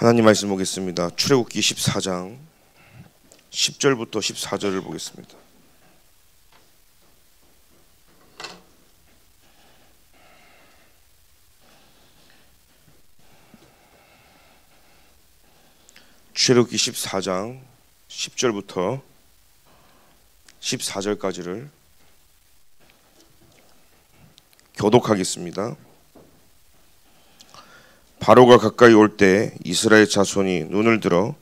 하나님 말씀 보겠습니다. 출애굽기 14장 10절부터 14절을 보겠습니다. 출애굽기 14장 10절부터 14절까지를 교독하겠습니다. 바로가 가까이 올 때 이스라엘 자손이 눈을 들어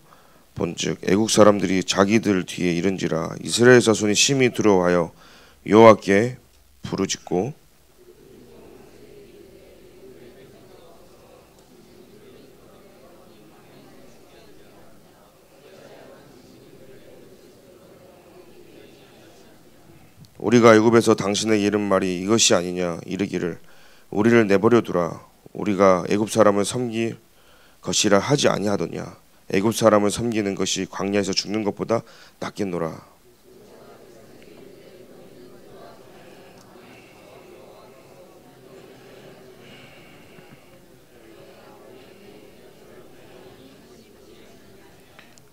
본즉 애국 사람들이 자기들 뒤에 이른지라. 이스라엘 자손이 심히 두려워하여 여호와께 부르짖고 우리가 애굽에서 당신에게 이른 말이 이것이 아니냐 이르기를 우리를 내버려 두라. 우리가 애굽 사람을 섬길 것이라 하지 아니하더냐. 애굽 사람을 섬기는 것이 광야에서 죽는 것보다 낫겠노라.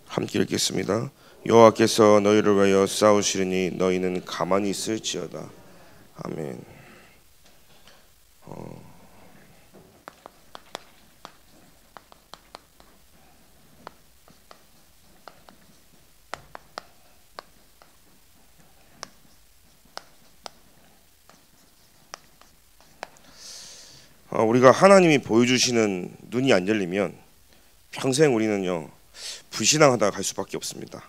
함께 읽겠습니다. 여호와께서 너희를 위하여 싸우시리니 너희는 가만히 있을지어다. 아멘. 우리가 하나님이 보여주시는 눈이 안 열리면 평생 우리는요 불신앙하다가 갈 수밖에 없습니다.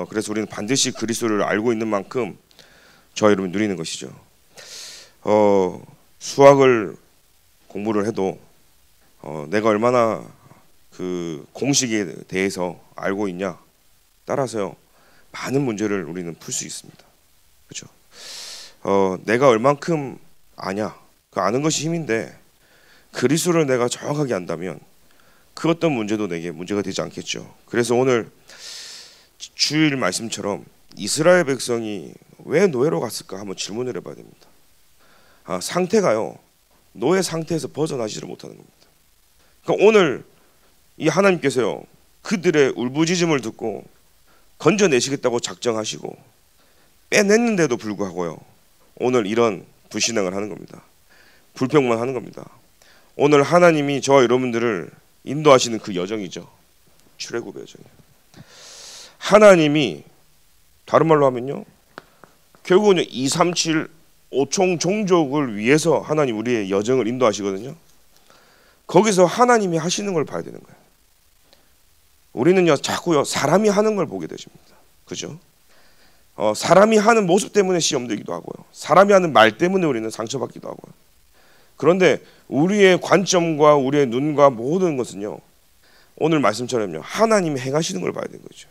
그래서 우리는 반드시 그리스도를 알고 있는 만큼 저와 여러분 누리는 것이죠. 수학을 공부를 해도 내가 얼마나 그 공식에 대해서 알고 있냐 따라서요 많은 문제를 우리는 풀 수 있습니다. 그렇죠? 내가 얼만큼 아냐 그 아는 것이 힘인데 그리스도를 내가 정확하게 안다면 그 어떤 문제도 내게 문제가 되지 않겠죠. 그래서 오늘 주일 말씀처럼 이스라엘 백성이 왜 노예로 갔을까 한번 질문을 해봐야 됩니다. 상태가요 노예 상태에서 벗어나지를 못하는 겁니다. 그러니까 오늘 이 하나님께서요 그들의 울부짖음을 듣고 건져내시겠다고 작정하시고 빼냈는데도 불구하고요 오늘 이런 불신앙을 하는 겁니다. 불평만 하는 겁니다. 오늘 하나님이 저와 여러분들을 인도하시는 그 여정이죠. 출애굽의 여정이에요. 하나님이 다른 말로 하면요 결국은 237 5총 종족을 위해서 하나님 우리의 여정을 인도하시거든요. 거기서 하나님이 하시는 걸 봐야 되는 거예요. 우리는요 자꾸요 사람이 하는 걸 보게 되십니다. 그죠? 사람이 하는 모습 때문에 시험 들기도 하고요. 사람이 하는 말 때문에 우리는 상처받기도 하고요. 그런데 우리의 관점과 우리의 눈과 모든 것은요 오늘 말씀처럼요 하나님이 행하시는 걸 봐야 되는 거죠.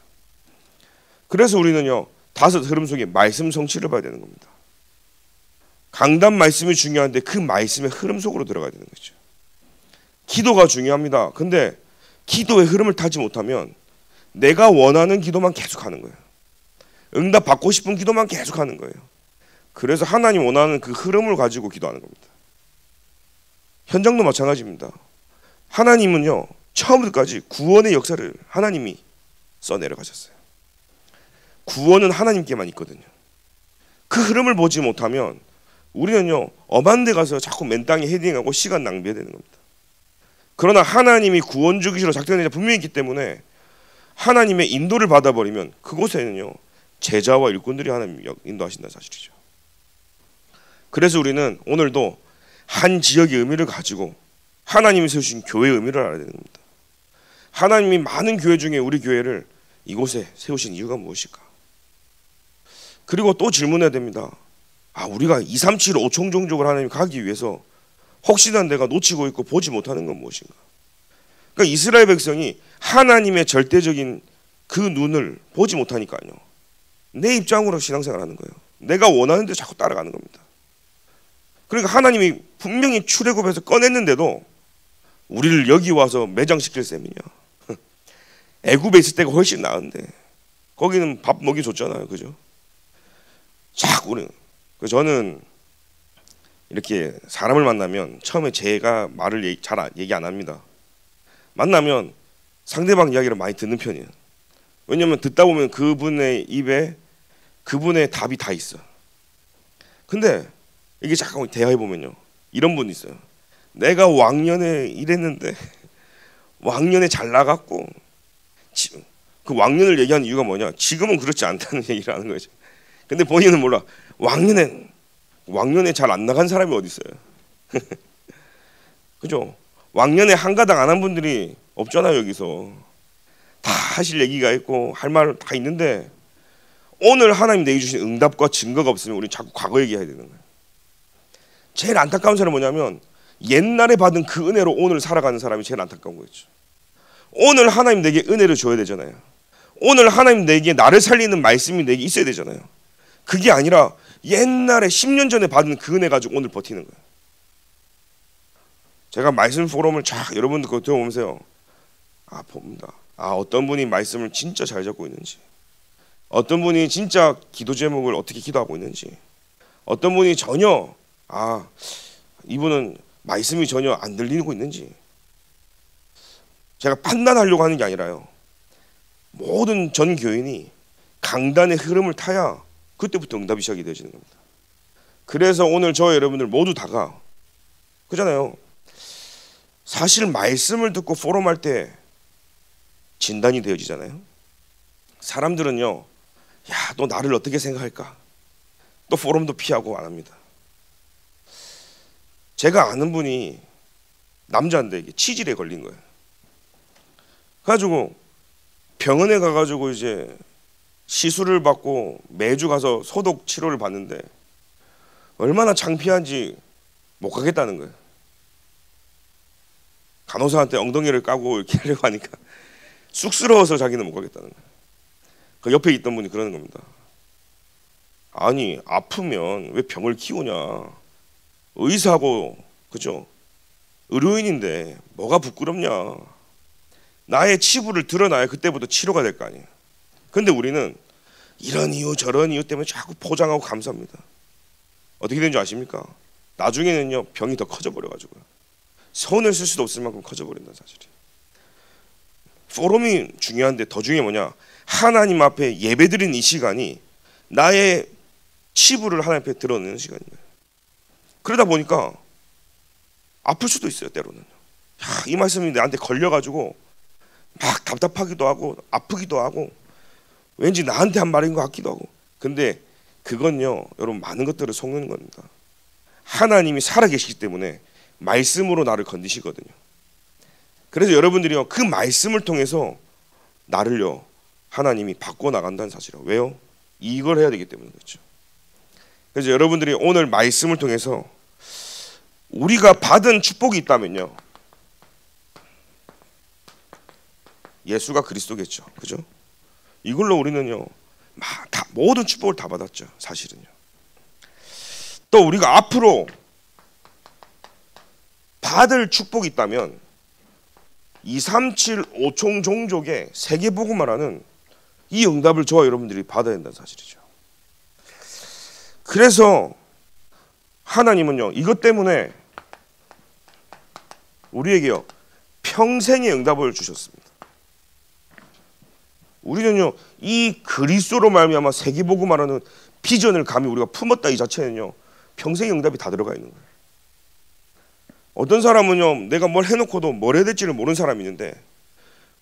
그래서 우리는요 다섯 흐름 속에 말씀 성취를 봐야 되는 겁니다. 강단 말씀이 중요한데 그 말씀의 흐름 속으로 들어가야 되는 거죠. 기도가 중요합니다. 근데 기도의 흐름을 타지 못하면 내가 원하는 기도만 계속하는 거예요. 응답 받고 싶은 기도만 계속하는 거예요. 그래서 하나님 원하는 그 흐름을 가지고 기도하는 겁니다. 현장도 마찬가지입니다. 하나님은요 처음부터까지 구원의 역사를 하나님이 써내려가셨어요. 구원은 하나님께만 있거든요. 그 흐름을 보지 못하면 우리는요 엄한 데 가서 자꾸 맨 땅에 헤딩하고 시간 낭비해야 되는 겁니다. 그러나 하나님이 구원 주기로 작정된 자 분명히 있기 때문에 하나님의 인도를 받아버리면 그곳에는요 제자와 일꾼들이 하나님이 인도하신다는 사실이죠. 그래서 우리는 오늘도 한 지역의 의미를 가지고 하나님이 세우신 교회의 의미를 알아야 되는 겁니다. 하나님이 많은 교회 중에 우리 교회를 이곳에 세우신 이유가 무엇일까? 그리고 또 질문해야 됩니다. 우리가 237 5총 종족을 하나님 가기 위해서 혹시나 내가 놓치고 있고 보지 못하는 건 무엇인가? 그러니까 이스라엘 백성이 하나님의 절대적인 그 눈을 보지 못하니까요 내 입장으로 신앙생활 하는 거예요. 내가 원하는 대로 자꾸 따라가는 겁니다. 그러니까 하나님이 분명히 출애굽에서 꺼냈는데도 우리를 여기 와서 매장시킬 셈이냐. 애굽에 있을 때가 훨씬 나은데 거기는 밥 먹이 줬잖아요. 그죠? 자꾸 저는 이렇게 사람을 만나면 처음에 제가 말을 잘 얘기 안 합니다. 만나면 상대방 이야기를 많이 듣는 편이에요. 왜냐하면 듣다 보면 그분의 입에 그분의 답이 다 있어. 근데 이게 잠깐 대화해 보면요, 이런 분이 있어요. 내가 왕년에 이랬는데 왕년에 잘 나갔고, 그 왕년을 얘기하는 이유가 뭐냐? 지금은 그렇지 않다는 얘기를 하는 거죠. 근데 본인은 몰라. 왕년에 잘 안 나간 사람이 어디 있어요? 그죠? 왕년에 한가닥 안 한 분들이 없잖아요. 여기서 다 하실 얘기가 있고 할 말 다 있는데, 오늘 하나님 내게 주신 응답과 증거가 없으면 우리 자꾸 과거 얘기해야 되는 거예요. 제일 안타까운 사람은 뭐냐면, 옛날에 받은 그 은혜로 오늘 살아가는 사람이 제일 안타까운 거였죠. 오늘 하나님 내게 은혜를 줘야 되잖아요. 오늘 하나님 내게 나를 살리는 말씀이 내게 있어야 되잖아요. 그게 아니라 옛날에 10년 전에 받은 그 은혜 가지고 오늘 버티는 거예요. 제가 말씀 포럼을 쫙 여러분들 그거 들어보면서요, 봅니다. 어떤 분이 말씀을 진짜 잘 잡고 있는지, 어떤 분이 진짜 기도 제목을 어떻게 기도하고 있는지, 어떤 분이 전혀 이분은 말씀이 전혀 안 들리고 있는지. 제가 판단하려고 하는 게 아니라요, 모든 전 교인이 강단의 흐름을 타야 그때부터 응답이 시작이 되어지는 겁니다. 그래서 오늘 저 여러분들 모두 다가 그잖아요. 사실 말씀을 듣고 포럼할 때 진단이 되어지잖아요. 사람들은요, 너 나를 어떻게 생각할까? 또 포럼도 피하고 안 합니다. 제가 아는 분이 남자인데 이게 치질에 걸린 거예요. 그래가지고 병원에 가가지고 이제 시술을 받고 매주 가서 소독 치료를 받는데 얼마나 창피한지 못 가겠다는 거예요. 간호사한테 엉덩이를 까고 이렇게 하려고 하니까 쑥스러워서 자기는 못 가겠다는 거예요. 그 옆에 있던 분이 그러는 겁니다. 아니, 아프면 왜 병을 키우냐? 의사고, 그죠? 의료인인데 뭐가 부끄럽냐? 나의 치부를 드러나야 그때부터 치료가 될 거 아니에요. 근데 우리는 이런 이유 저런 이유 때문에 자꾸 포장하고 감사합니다. 어떻게 되는 줄 아십니까? 나중에는요, 병이 더 커져 버려가지고요, 손을 쓸 수도 없을 만큼 커져 버린다는 사실이. 포럼이 중요한데 더 중요한 게 뭐냐? 하나님 앞에 예배드리는 이 시간이 나의 치부를 하나님 앞에 드러내는 시간이에요. 그러다 보니까 아플 수도 있어요. 때로는 이 말씀이 나한테 걸려가지고 막 답답하기도 하고 아프기도 하고 왠지 나한테 한 말인 것 같기도 하고. 근데 그건요, 여러분, 많은 것들을 속는 겁니다. 하나님이 살아계시기 때문에 말씀으로 나를 건드시거든요. 그래서 여러분들이요, 그 말씀을 통해서 나를요, 하나님이 바꿔나간다는 사실이에요. 왜요? 이걸 해야 되기 때문에 그렇죠. 그래서 여러분들이 오늘 말씀을 통해서 우리가 받은 축복이 있다면요, 예수가 그리스도겠죠. 그죠? 이걸로 우리는요, 모든 축복을 다 받았죠. 사실은요. 또 우리가 앞으로 받을 축복이 있다면 237 5총 종족의 세계복음화라는 이 응답을 저와 여러분들이 받아야 된다는 사실이죠. 그래서 하나님은요, 이것 때문에 우리에게요, 평생의 응답을 주셨습니다. 우리는요, 이 그리스도로 말미암아 세계복음화라는 비전을 감히 우리가 품었다, 이 자체는요, 평생의 응답이 다 들어가 있는 거예요. 어떤 사람은요, 내가 뭘 해놓고도 뭘 해야 될지를 모르는 사람이 있는데,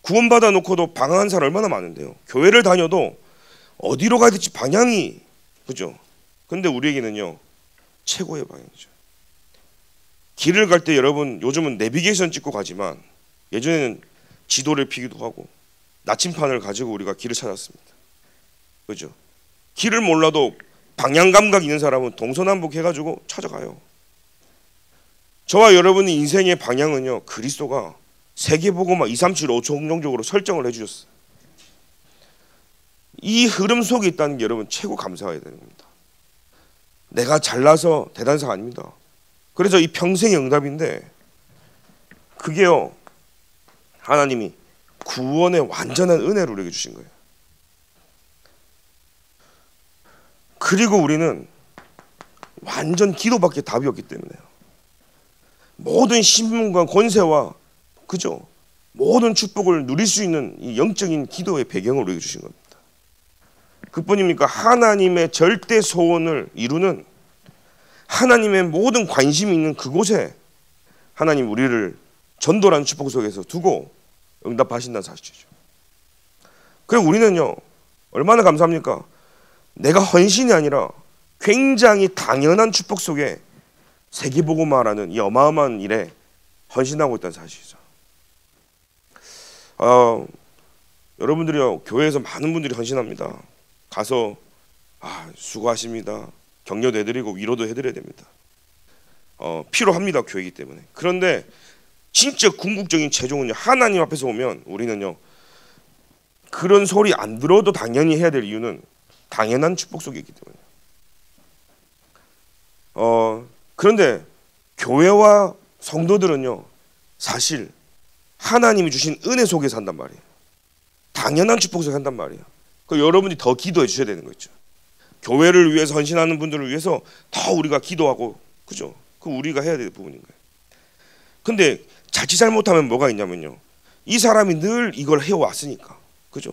구원받아 놓고도 방황한 사람 얼마나 많은데요. 교회를 다녀도 어디로 가야 될지 방향이, 그죠? 근데 우리에게는요, 최고의 방향이죠. 길을 갈 때 여러분, 요즘은 내비게이션 찍고 가지만 예전에는 지도를 피기도 하고 나침판을 가지고 우리가 길을 찾았습니다. 그죠? 길을 몰라도 방향 감각 있는 사람은 동서남북 해가지고 찾아가요. 저와 여러분의 인생의 방향은요, 그리스도가 세계복음화 237 5총종적으로 설정을 해주셨어요. 이 흐름 속에 있다는 게 여러분 최고 감사해야 되는 겁니다. 내가 잘나서 대단한 사람 아닙니다. 그래서 이 평생의 응답인데, 그게요, 하나님이 구원의 완전한 은혜를 우리에게 주신 거예요. 그리고 우리는 완전 기도밖에 답이 없기 때문에요. 모든 신분과 권세와, 그죠, 모든 축복을 누릴 수 있는 이 영적인 기도의 배경을 우리에게 주신 겁니다. 그뿐입니까? 하나님의 절대 소원을 이루는, 하나님의 모든 관심이 있는 그곳에 하나님 우리를 전도라는 축복 속에서 두고 응답하신다는 사실이죠. 그리고 우리는요, 얼마나 감사합니까? 내가 헌신이 아니라 굉장히 당연한 축복 속에 세계복음화라는 이 어마어마한 일에 헌신하고 있다는 사실이죠. 여러분들이요, 교회에서 많은 분들이 헌신합니다. 가서 수고하십니다. 격려도 해드리고 위로도 해드려야 됩니다. 필요합니다. 교회이기 때문에. 그런데 진짜 궁극적인 최종은요, 하나님 앞에서 오면 우리는요, 그런 소리 안 들어도 당연히 해야 될 이유는 당연한 축복 속에 있기 때문에. 그런데 교회와 성도들은요, 사실 하나님이 주신 은혜 속에 산단 말이에요. 당연한 축복 속에 산단 말이에요. 그 여러분이 더 기도해 주셔야 되는 거죠. 교회를 위해서 헌신하는 분들을 위해서 더 우리가 기도하고, 그죠? 그 우리가 해야 될 부분인 거예요. 근데 자칫 잘못하면 뭐가 있냐면요, 이 사람이 늘 이걸 해왔으니까, 그죠?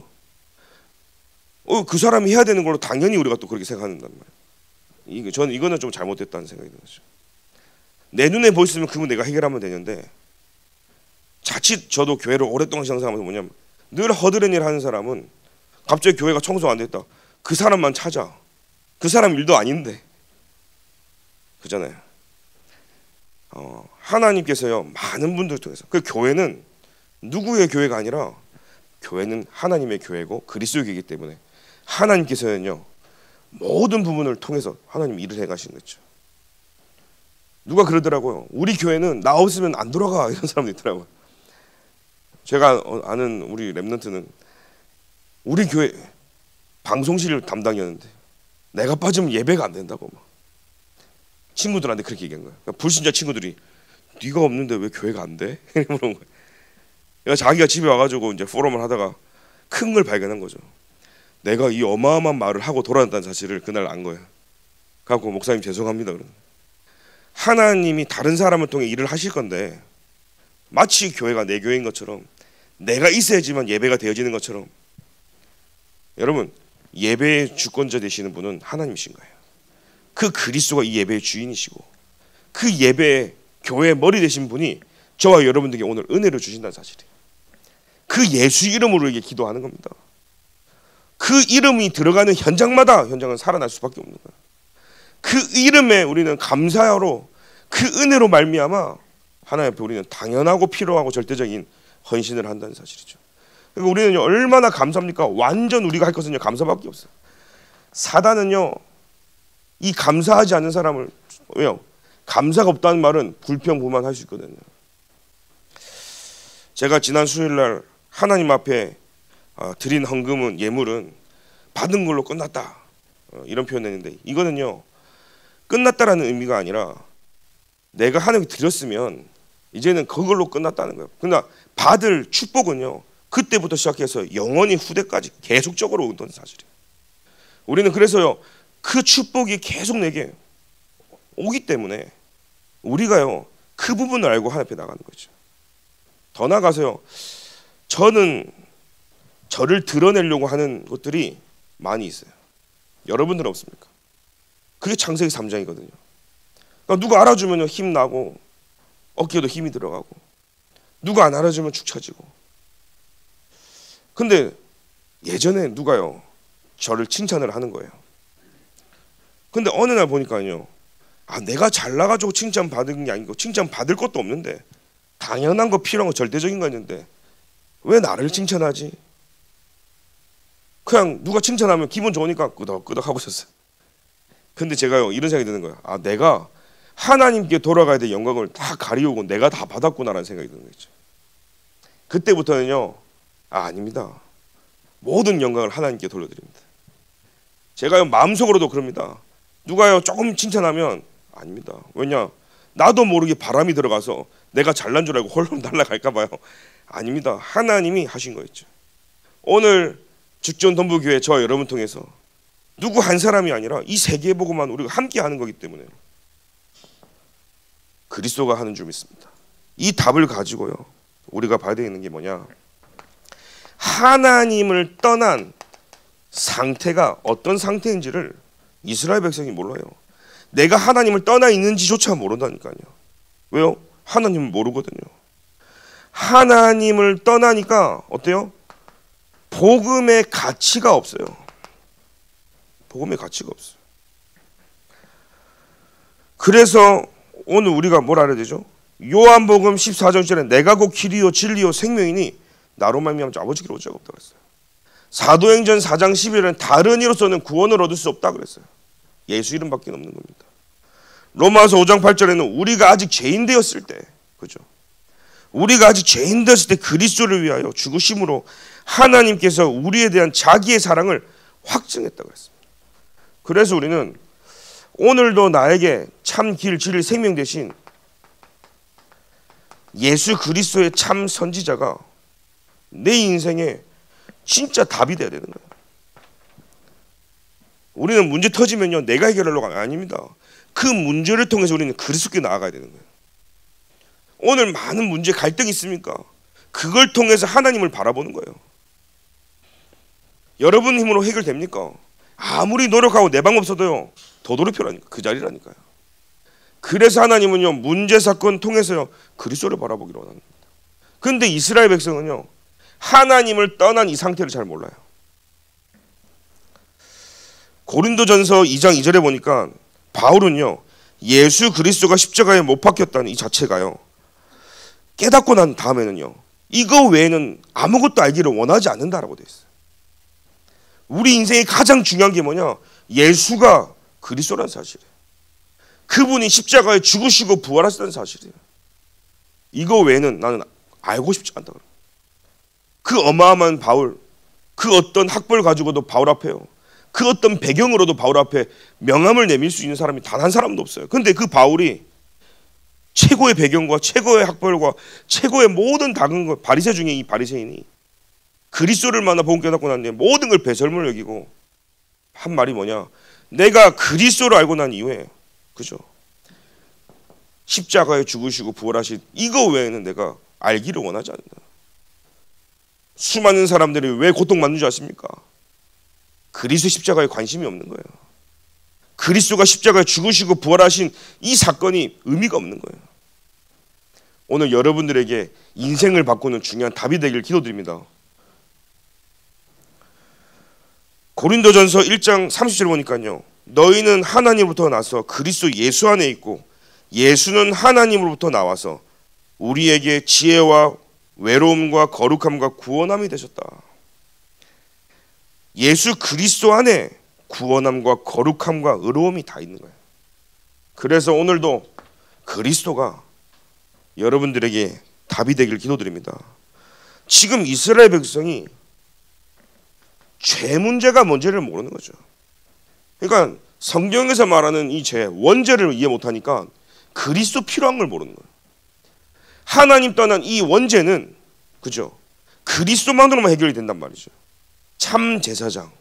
그 사람이 해야 되는 걸로 당연히 우리가 또 그렇게 생각한단 말이에요. 저는 이거는 좀 잘못됐다는 생각이 들었어요. 내 눈에 보였으면 그건 내가 해결하면 되는데, 자칫 저도 교회를 오랫동안 신앙생활하면서 뭐냐면, 늘 허드렛 일 하는 사람은 갑자기 교회가 청소가 안 됐다, 그 사람만 찾아. 그 사람 일도 아닌데, 그잖아요. 하나님께서요, 많은 분들 통해서, 그 교회는 누구의 교회가 아니라 교회는 하나님의 교회고 그리스도의 교회이기 때문에 하나님께서는요, 모든 부분을 통해서 하나님 일을 해가시는 거죠. 누가 그러더라고요. 우리 교회는 나 없으면 안 돌아가, 이런 사람도 있더라고요. 제가 아는 우리 랩런트는 우리 교회 방송실 담당이었는데 내가 빠지면 예배가 안 된다고 막 친구들한테 그렇게 얘기한 거예요. 그러니까 불신자 친구들이 네가 없는데 왜 교회가 안 돼? 이런 거예요. 그러니까 자기가 집에 와가지고 이제 포럼을 하다가 큰 걸 발견한 거죠. 내가 이 어마어마한 말을 하고 돌아왔다는 사실을 그날 안 거예요. 그래갖고 목사님 죄송합니다. 그러는. 하나님이 다른 사람을 통해 일을 하실 건데, 마치 교회가 내 교회인 것처럼, 내가 있어야지만 예배가 되어지는 것처럼, 여러분, 예배의 주권자 되시는 분은 하나님이신 거예요. 그 그리스도가 이 예배의 주인이시고, 그 예배의 교회의 머리 되신 분이 저와 여러분들에게 오늘 은혜를 주신다는 사실이에요. 그 예수 이름으로 이게 기도하는 겁니다. 그 이름이 들어가는 현장마다 현장은 살아날 수밖에 없는 거예요. 그 이름에 우리는 감사로, 그 은혜로 말미암아 하나님 앞에 우리는 당연하고 필요하고 절대적인 헌신을 한다는 사실이죠. 그러니까 우리는 얼마나 감사합니까? 완전 우리가 할 것은요, 감사밖에 없어요. 사단은요, 이 감사하지 않는 사람을, 왜요? 감사가 없다는 말은 불평불만할 수 있거든요. 제가 지난 수요일날 하나님 앞에 드린 헌금은, 예물은 받은 걸로 끝났다, 이런 표현했는데, 이거는요, 끝났다라는 의미가 아니라 내가 하나님께 드렸으면 이제는 그걸로 끝났다는 거예요. 그러나 받을 축복은요, 그때부터 시작해서 영원히 후대까지 계속적으로 오던 사실이에요. 우리는 그래서요, 그 축복이 계속 내게 오기 때문에 우리가요, 그 부분을 알고 하나님 앞에 나가는 거죠. 더 나아가서요, 저는 저를 드러내려고 하는 것들이 많이 있어요. 여러분들은 없습니까? 그게 창세기 3장이거든요. 그러니까 누가 알아주면 힘나고 어깨에도 힘이 들어가고, 누가 안 알아주면 축 처지고. 근데 예전에 누가요, 저를 칭찬을 하는 거예요. 근데 어느 날 보니까요, 내가 잘나가지고 칭찬 받은 게 아니고 칭찬 받을 것도 없는데, 당연한 거 필요한 거 절대적인 거 있는데 왜 나를 칭찬하지? 그냥 누가 칭찬하면 기분 좋으니까 끄덕끄덕 하고 있었어요. 근데 제가요, 이런 생각이 드는 거예요. 내가 하나님께 돌아가야 될 영광을 다 가리우고 내가 다 받았구나라는 생각이 드는 거죠. 그때부터는요, 아닙니다. 모든 영광을 하나님께 돌려드립니다. 제가요, 마음속으로도 그럽니다. 누가요, 조금 칭찬하면 아닙니다. 왜냐? 나도 모르게 바람이 들어가서 내가 잘난 줄 알고 홀로 날아갈까 봐요. 아닙니다. 하나님이 하신 거였죠. 오늘 죽전동부교회 저와 여러분 통해서 누구 한 사람이 아니라 이 세계보고만 우리가 함께 하는 거기 때문에 그리스도가 하는 줄 믿습니다. 이 답을 가지고요, 우리가 봐야 되는 게 뭐냐? 하나님을 떠난 상태가 어떤 상태인지를 이스라엘 백성이 몰라요. 내가 하나님을 떠나 있는지조차 모른다니까요. 왜요? 하나님을 모르거든요. 하나님을 떠나니까 어때요? 복음의 가치가 없어요. 복음의 가치가 없어요. 그래서 오늘 우리가 뭘 알아야 되죠? 요한복음 14장 1절에 내가 곧 길이요 진리요 생명이니 나로 말미암아 아버지께로 올 자가 없다 그랬어요. 사도행전 4장 11절에는 다른 이로서는 구원을 얻을 수 없다 그랬어요. 예수 이름밖에 없는 겁니다. 로마서 5장 8절에는 우리가 아직 죄인 되었을 때, 그죠? 우리가 아직 죄인 되었을 때 그리스도를 위하여 죽으심으로 하나님께서 우리에 대한 자기의 사랑을 확증했다 그랬습니다. 그래서 우리는 오늘도 나에게 참 길, 진리, 생명 대신 예수 그리스도의 참 선지자가 내 인생에 진짜 답이 돼야 되는 거예요. 우리는 문제 터지면요 내가 해결하려고 아닙니다. 그 문제를 통해서 우리는 그리스도께 나아가야 되는 거예요. 오늘 많은 문제 갈등이 있습니까? 그걸 통해서 하나님을 바라보는 거예요. 여러분 힘으로 해결됩니까? 아무리 노력하고 내 방법 써도요 도도리표라니까 그 자리라니까요. 그래서 하나님은요 문제 사건 통해서요 그리스도를 바라보기로 원합니다. 그런데 이스라엘 백성은요 하나님을 떠난 이 상태를 잘 몰라요. 고린도전서 2장 2절에 보니까 바울은요 예수 그리스도가 십자가에 못 박혔다는 이 자체가요 깨닫고 난 다음에는요 이거 외에는 아무것도 알기를 원하지 않는다라고 되어 있어요. 우리 인생의 가장 중요한 게 뭐냐? 예수가 그리스도라는 사실이에요. 그분이 십자가에 죽으시고 부활하셨다는 사실이에요. 이거 외에는 나는 알고 싶지 않다. 그 어마어마한 바울, 그 어떤 학벌 가지고도 바울 앞에요. 그 어떤 배경으로도 바울 앞에 명함을 내밀 수 있는 사람이 단 한 사람도 없어요. 그런데 그 바울이 최고의 배경과 최고의 학벌과 최고의 모든 다른 것, 바리새 중에 이 바리새인이 그리스도를 만나 복음 깨닫고 난 뒤에 모든 걸 배설물 여기고 한 말이 뭐냐? 내가 그리스도를 알고 난 이후에, 그죠? 십자가에 죽으시고 부활하신 이거 외에는 내가 알기를 원하지 않는다. 수많은 사람들이 왜 고통받는 줄 아십니까? 그리스도 십자가에 관심이 없는 거예요. 그리스도가 십자가에 죽으시고 부활하신 이 사건이 의미가 없는 거예요. 오늘 여러분들에게 인생을 바꾸는 중요한 답이 되길 기도드립니다. 고린도전서 1장 30절 보니까요. 너희는 하나님으로부터 나서 그리스도 예수 안에 있고 예수는 하나님으로부터 나와서 우리에게 지혜와 외로움과 거룩함과 구원함이 되셨다. 예수 그리스도 안에 구원함과 거룩함과 의로움이 다 있는 거예요. 그래서 오늘도 그리스도가 여러분들에게 답이 되길 기도드립니다. 지금 이스라엘 백성이 죄 문제가 뭔지를 모르는 거죠. 그러니까 성경에서 말하는 이 죄, 원죄를 이해 못하니까 그리스도 필요한 걸 모르는 거예요. 하나님 떠난 이 원죄는, 그죠? 그리스도만으로만 해결이 된단 말이죠. 참 제사장,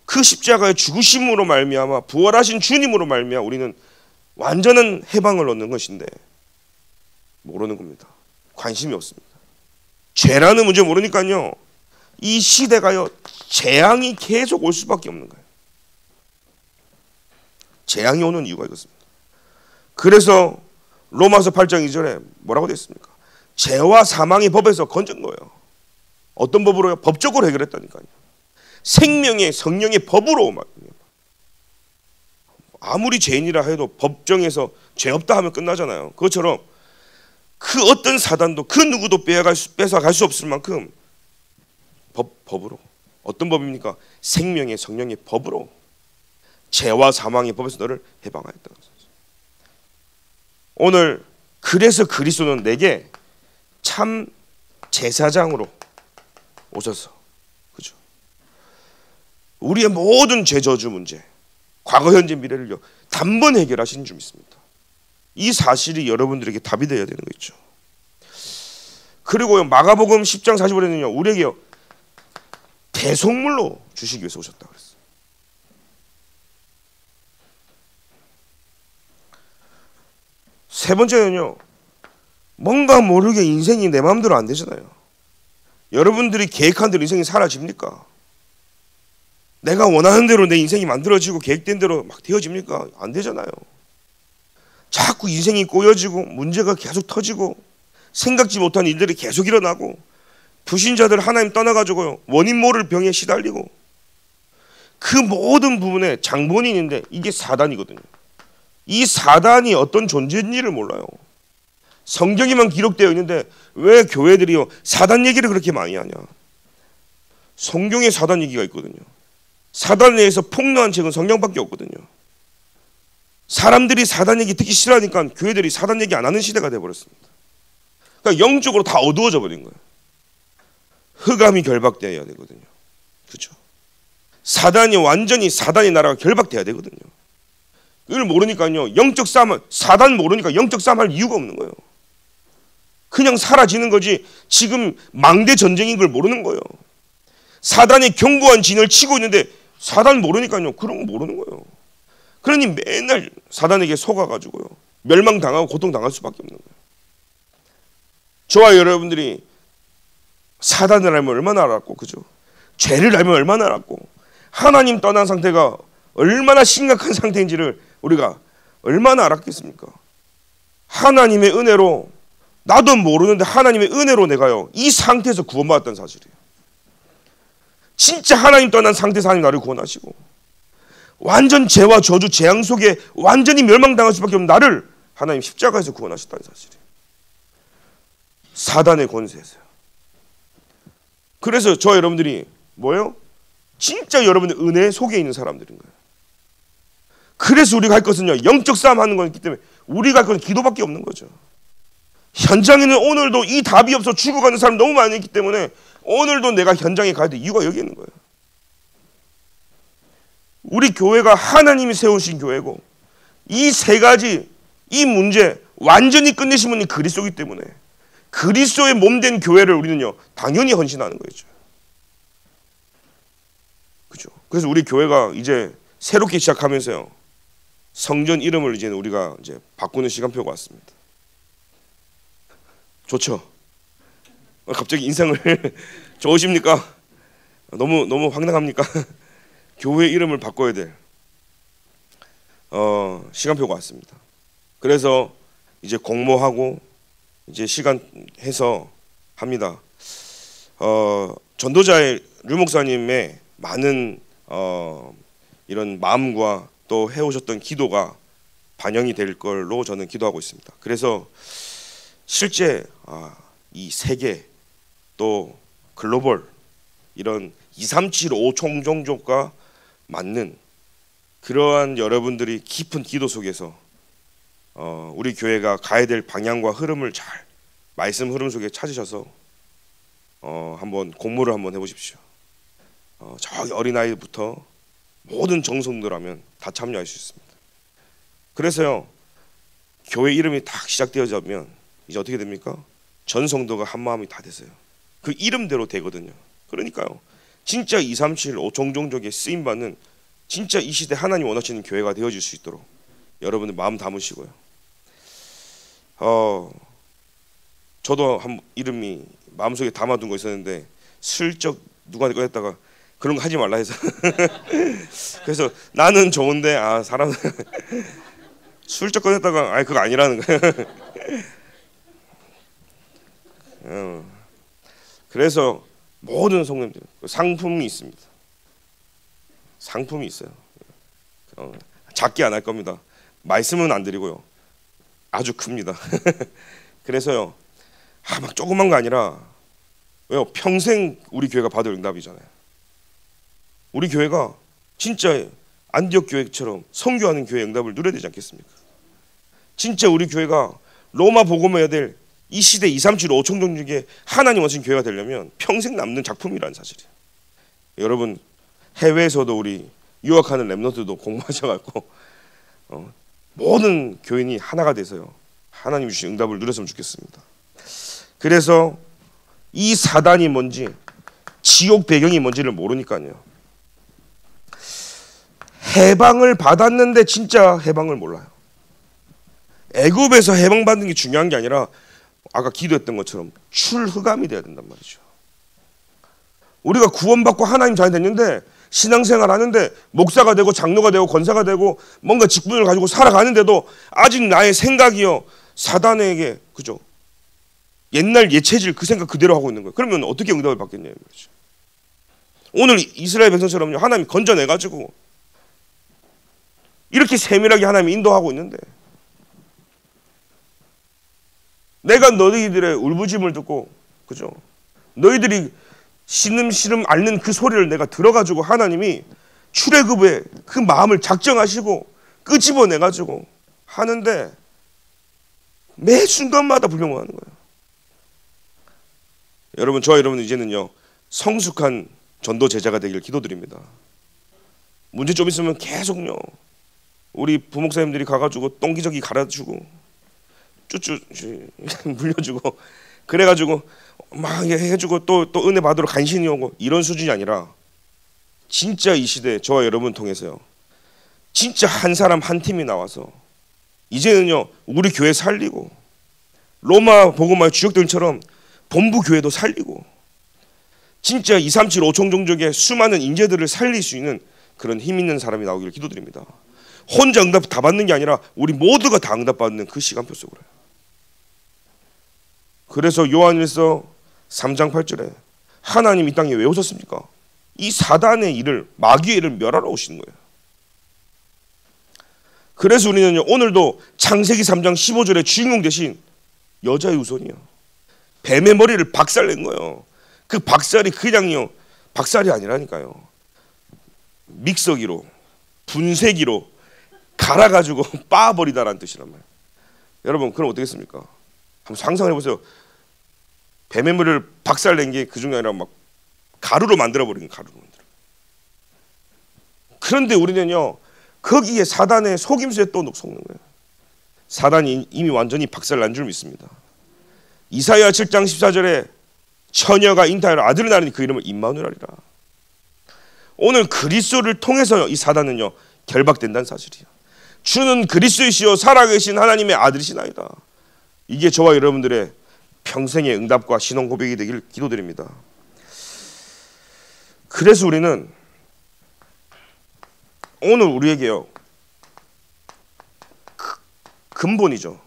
그 십자가의 죽으심으로 말미암아 부활하신 주님으로 말미암아 우리는 완전한 해방을 얻는 것인데 모르는 겁니다. 관심이 없습니다. 죄라는 문제 모르니까요. 이 시대가요 재앙이 계속 올 수밖에 없는 거예요. 재앙이 오는 이유가 이것입니다. 그래서 로마서 8장 2절에 뭐라고 되어 있습니까? 죄와 사망의 법에서 건진 거예요. 어떤 법으로요? 법적으로 해결했다니까요. 생명의 성령의 법으로. 아무리 죄인이라 해도 법정에서 죄 없다 하면 끝나잖아요. 그것처럼 그 어떤 사단도 그 누구도 뺏어갈 수 없을 만큼 법으로. 어떤 법입니까? 생명의 성령의 법으로 죄와 사망의 법에서 너를 해방하였다. 오늘 그래서 그리스도는 내게 참 제사장으로 오셔서, 그죠? 우리의 모든 죄 저주 문제, 과거 현재 미래를요 단번에 해결하시는 줄 믿습니다. 이 사실이 여러분들에게 답이 되어야 되는 거죠. 그리고요 마가복음 10장 45절에는요 우리에게 대속물로 주시기 위해서 오셨다 그랬어요. 세 번째는요 뭔가 모르게 인생이 내 마음대로 안 되잖아요. 여러분들이 계획한 대로 인생이 사라집니까? 내가 원하는 대로 내 인생이 만들어지고 계획된 대로 막 되어집니까? 안 되잖아요. 자꾸 인생이 꼬여지고 문제가 계속 터지고 생각지 못한 일들이 계속 일어나고 불신자들 하나님 떠나가지고요 원인 모를 병에 시달리고 그 모든 부분에 장본인이 있는데 이게 사단이거든요. 이 사단이 어떤 존재인지를 몰라요. 성경에만 기록되어 있는데 왜 교회들이요 사단 얘기를 그렇게 많이 하냐. 성경에 사단 얘기가 있거든요. 사단에 의해서 폭로한 책은 성경밖에 없거든요. 사람들이 사단 얘기 듣기 싫어하니까 교회들이 사단 얘기 안 하는 시대가 되어버렸습니다. 그러니까 영적으로 다 어두워져 버린 거예요. 흑암이 결박되어야 되거든요. 그렇죠? 사단이 완전히 사단의 나라가 결박돼야 되거든요. 이걸 모르니까요 영적 싸움, 사단 모르니까 영적 싸움 할 이유가 없는 거예요. 그냥 사라지는 거지 지금 망대 전쟁인 걸 모르는 거예요. 사단이 견고한 진을 치고 있는데 사단 모르니까요 그런 거 모르는 거예요. 그러니 맨날 사단에게 속아가지고요 멸망당하고 고통당할 수밖에 없는 거예요. 저와 여러분들이 사단을 알면 얼마나 알았고, 그죠? 죄를 알면 얼마나 알았고, 하나님 떠난 상태가 얼마나 심각한 상태인지를 우리가 얼마나 알았겠습니까? 하나님의 은혜로, 나도 모르는데 하나님의 은혜로 내가요 이 상태에서 구원받았다는 사실이에요. 진짜 하나님 떠난 상태에서 하나님 나를 구원하시고 완전 죄와 저주 재앙 속에 완전히 멸망당할 수밖에 없는 나를 하나님 십자가에서 구원하셨다는 사실이에요. 사단의 권세에서요. 그래서 저 여러분들이 뭐예요? 진짜 여러분들 은혜 속에 있는 사람들인 거예요. 그래서 우리가 할 것은요 영적 싸움 하는 거기 때문에 우리가 할 것은 기도밖에 없는 거죠. 현장에는 오늘도 이 답이 없어 죽어가는 사람 너무 많이 있기 때문에 오늘도 내가 현장에 가야 될 이유가 여기 있는 거예요. 우리 교회가 하나님이 세우신 교회고 이 세 가지 이 문제 완전히 끝내신 분이 그리스도이기 때문에 그리스도의 몸된 교회를 우리는요 당연히 헌신하는 거죠. 그죠? 그래서 우리 교회가 이제 새롭게 시작하면서요 성전 이름을 이제 우리가 이제 바꾸는 시간표가 왔습니다. 좋죠? 갑자기 인상을 좋으십니까? 너무 황당합니까? 교회 이름을 바꿔야 될 시간표가 왔습니다. 그래서 이제 공모하고 이제 시간 해서 합니다. 전도자의 류 목사님의 많은 이런 마음과 또 해오셨던 기도가 반영이 될 걸로 저는 기도하고 있습니다. 그래서 실제 이 세계 또 글로벌 이런 2375 총종족과 맞는 그러한 여러분들이 깊은 기도 속에서 우리 교회가 가야 될 방향과 흐름을 잘 말씀 흐름 속에 찾으셔서 한번 공모를 한번 해보십시오. 저기 어린아이부터 모든 정성들하면 다 참여할 수 있습니다. 그래서요 교회 이름이 딱 시작되어지면 이제 어떻게 됩니까? 전 성도가 한 마음이 다 되세요. 그 이름대로 되거든요. 그러니까요 진짜 2375 종종족에 쓰임받는 진짜 이 시대 하나님 원하시는 교회가 되어질 수 있도록 여러분들 마음 담으시고요. 저도 한 이름이 마음속에 담아둔 거 있었는데 슬쩍 누구한테 꺼냈다가 그런 거 하지 말라 해서 그래서 나는 좋은데 사람 슬쩍 꺼냈다가 그거 아니라는 거예요. 그래서 모든 성도님들 상품이 있습니다. 상품이 있어요. 작게 안 할 겁니다. 말씀은 안 드리고요. 아주 큽니다. 그래서요 막 조그만 거 아니라 왜요? 평생 우리 교회가 받을 응답이잖아요. 우리 교회가 진짜 안디옥 교회처럼 선교하는 교회 응답을 누려야 되지 않겠습니까? 진짜 우리 교회가 로마 복음해야 될 이 시대 2375 총종족에 하나님 원하신 교회가 되려면 평생 남는 작품이라는 사실이에요. 여러분 해외에서도 우리 유학하는 랩런트도 공부하셔갖고 모든 교인이 하나가 돼서요 하나님 주신 응답을 누렸으면 좋겠습니다. 그래서 이 사단이 뭔지 지옥 배경이 뭔지를 모르니까요 해방을 받았는데 진짜 해방을 몰라요. 애굽에서 해방받는 게 중요한 게 아니라 아까 기도했던 것처럼 출흑암이 돼야 된단 말이죠. 우리가 구원받고 하나님 자녀 됐는데 신앙생활 하는데 목사가 되고 장로가 되고 권사가 되고 뭔가 직분을 가지고 살아가는데도 아직 나의 생각이요 사단에게 그죠? 옛날 예체질 그 생각 그대로 하고 있는 거예요. 그러면 어떻게 응답을 받겠냐 말이죠. 오늘 이스라엘 백성처럼요 하나님이 건져내가지고 이렇게 세밀하게 하나님이 인도하고 있는데 내가 너희들의 울부짖음을 듣고 그죠? 너희들이 신음신음 앓는 그 소리를 내가 들어가지고 하나님이 출애굽의 그 마음을 작정하시고 끄집어내가지고 하는데 매 순간마다 불평하는 거예요. 여러분 저와 여러분 이제는요 성숙한 전도 제자가 되길 기도드립니다. 문제 좀 있으면 계속요 우리 부목사님들이 가가지고 똥기저귀 갈아주고 쭈쭈 물려주고 그래가지고 막 해주고 또 은혜 받으러 간신히 오고 이런 수준이 아니라 진짜 이 시대 저와 여러분 통해서요 진짜 한 사람 한 팀이 나와서 이제는요 우리 교회 살리고 로마 복음화의 주역들처럼 본부 교회도 살리고 진짜 237 5총 종족의 수많은 인재들을 살릴 수 있는 그런 힘 있는 사람이 나오기를 기도드립니다. 혼자 응답 다 받는 게 아니라 우리 모두가 다 응답받는 그 시간표 속으로요. 그래서 요한일서 3장 8절에 하나님 이 땅에 왜 오셨습니까? 이 사단의 일을 마귀의 일을 멸하러 오시는 거예요. 그래서 우리는요 오늘도 창세기 3장 15절에 주인공 대신 여자의 후손이요 뱀의 머리를 박살낸 거예요. 그 박살이 그냥요 박살이 아니라니까요 믹서기로 분쇄기로 갈아가지고 빻아버리다라는 뜻이란 말이에요. 여러분 그럼 어떻겠습니까? 한번 상상해 보세요. 뱀의 머리를 박살낸 게 그 중에 아니라 막 가루로 만들어버린 가루로 만들어. 그런데 우리는요 거기에 사단의 속임수에 또 속는 거예요. 사단이 이미 완전히 박살난 줄 믿습니다. 이사야 7장 14절에 처녀가 잉타하여 아들을 낳으니 그 이름을 임마누엘 하리라. 오늘 그리스도를 통해서 이 사단은요 결박된다는 사실이에요. 주는 그리스도이시요 살아계신 하나님의 아들이시나이다. 이게 저와 여러분들의 평생의 응답과 신앙 고백이 되길 기도드립니다. 그래서 우리는 오늘 우리에게요 근본이죠.